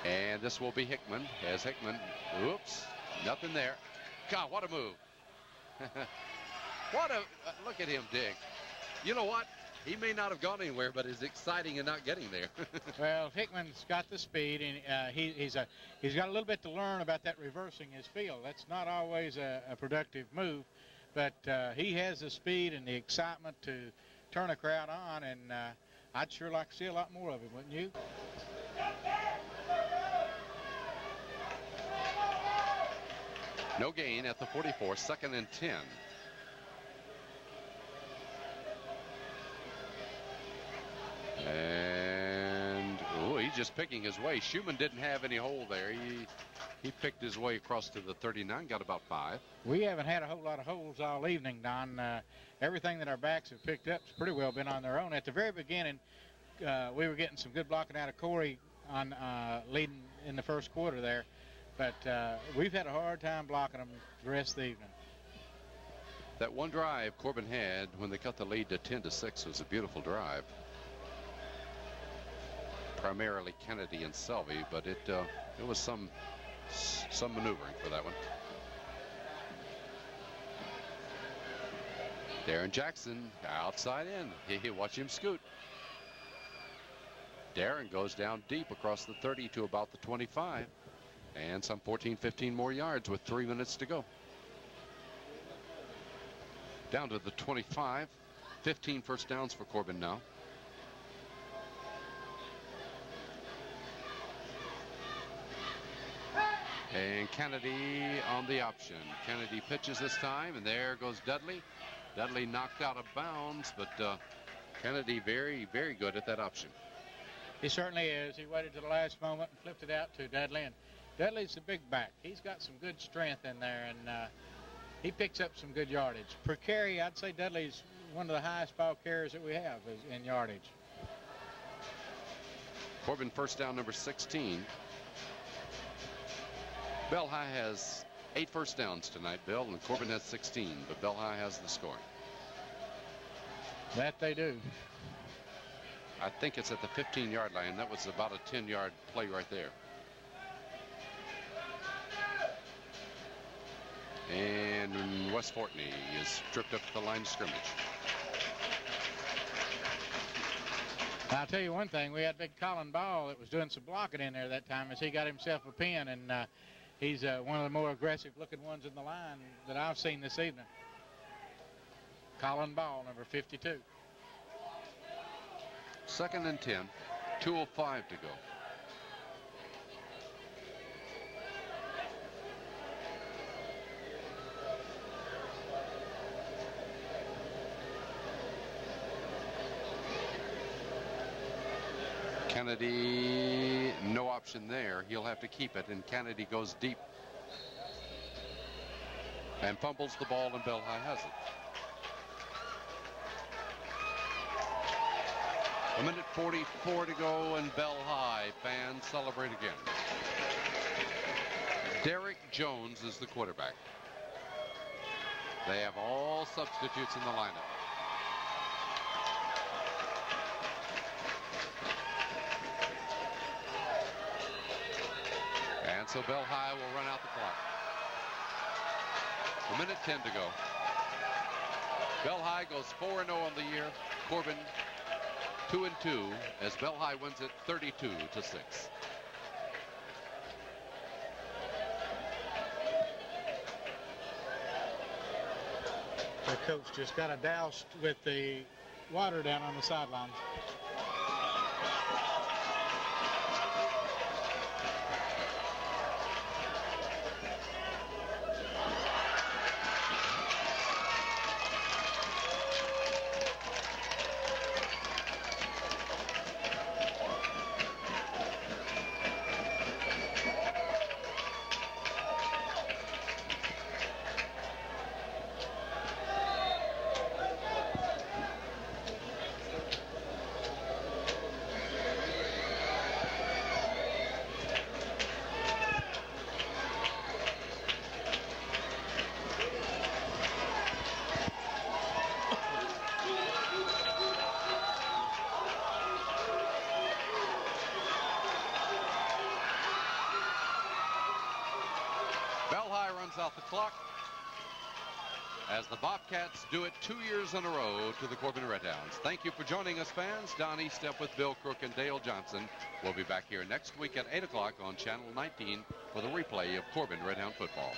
And this will be Hickman. As Hickman, oops, nothing there. God, what a move. Look at him dig. You know what? He may not have gone anywhere, but it's exciting and not getting there. Well, Hickman's got the speed, and he's got a little bit to learn about that reversing his field. That's not always a productive move, but he has the speed and the excitement to turn a crowd on, and I'd sure like to see a lot more of him, wouldn't you? No gain at the 44, 2nd and 10. And he's just picking his way. Schumann didn't have any hole there. He picked his way across to the 39, got about 5. We haven't had a whole lot of holes all evening, Don. Everything that our backs have picked up has pretty well been on their own. At the very beginning, we were getting some good blocking out of Corey on leading in the first quarter there, but we've had a hard time blocking them the rest of the evening. That one drive Corbin had when they cut the lead to 10-6 was a beautiful drive. Primarily Kennedy and Selvey, but it was some maneuvering for that one. Darren Jackson outside in. Watch him scoot. Darren goes down deep across the 30 to about the 25, and some 14-15 more yards with 3 minutes to go. Down to the 25. 15 first downs for Corbin now. And Kennedy on the option. Kennedy pitches this time, and there goes Dudley. Dudley knocked out of bounds, but Kennedy very, very good at that option. He certainly is. He waited to the last moment and flipped it out to Dudley. And Dudley's a big back. He's got some good strength in there, and he picks up some good yardage. Per carry, I'd say Dudley's one of the highest ball carriers that we have in yardage. Corbin first down number 16. Bell High has 8 first downs tonight, Bill, and Corbin has 16, but Bell High has the scoring. That they do. I think it's at the 15-yard line. That was about a 10-yard play right there. And Wes Fortney is stripped up at the line of scrimmage. I'll tell you one thing. We had big Colin Ball that was doing some blocking in there that time as he got himself a pin, and he's one of the more aggressive-looking ones in the line that I've seen this evening. Colin Ball, number 52. 2nd and 10. 2:05 to go. Kennedy, no option there. He'll have to keep it, and Kennedy goes deep and fumbles the ball, and Bell High has it. 1:44 to go, and Bell High fans celebrate again. Derek Jones is the quarterback. They have all substitutes in the lineup. And so Bell High will run out the clock. 1:10 to go. Bell High goes 4-0 on the year. Corbin 2-2 as Bell High wins it 32-6. the coach just got a doused with the water down on the sidelines. Out the clock as the Bobcats do it 2 years in a row to the Corbin Redhounds. Thank you for joining us, fans. Don Estep with Bill Crook and Dale Johnson. We'll be back here next week at 8 o'clock on Channel 19 for the replay of Corbin Redhound football.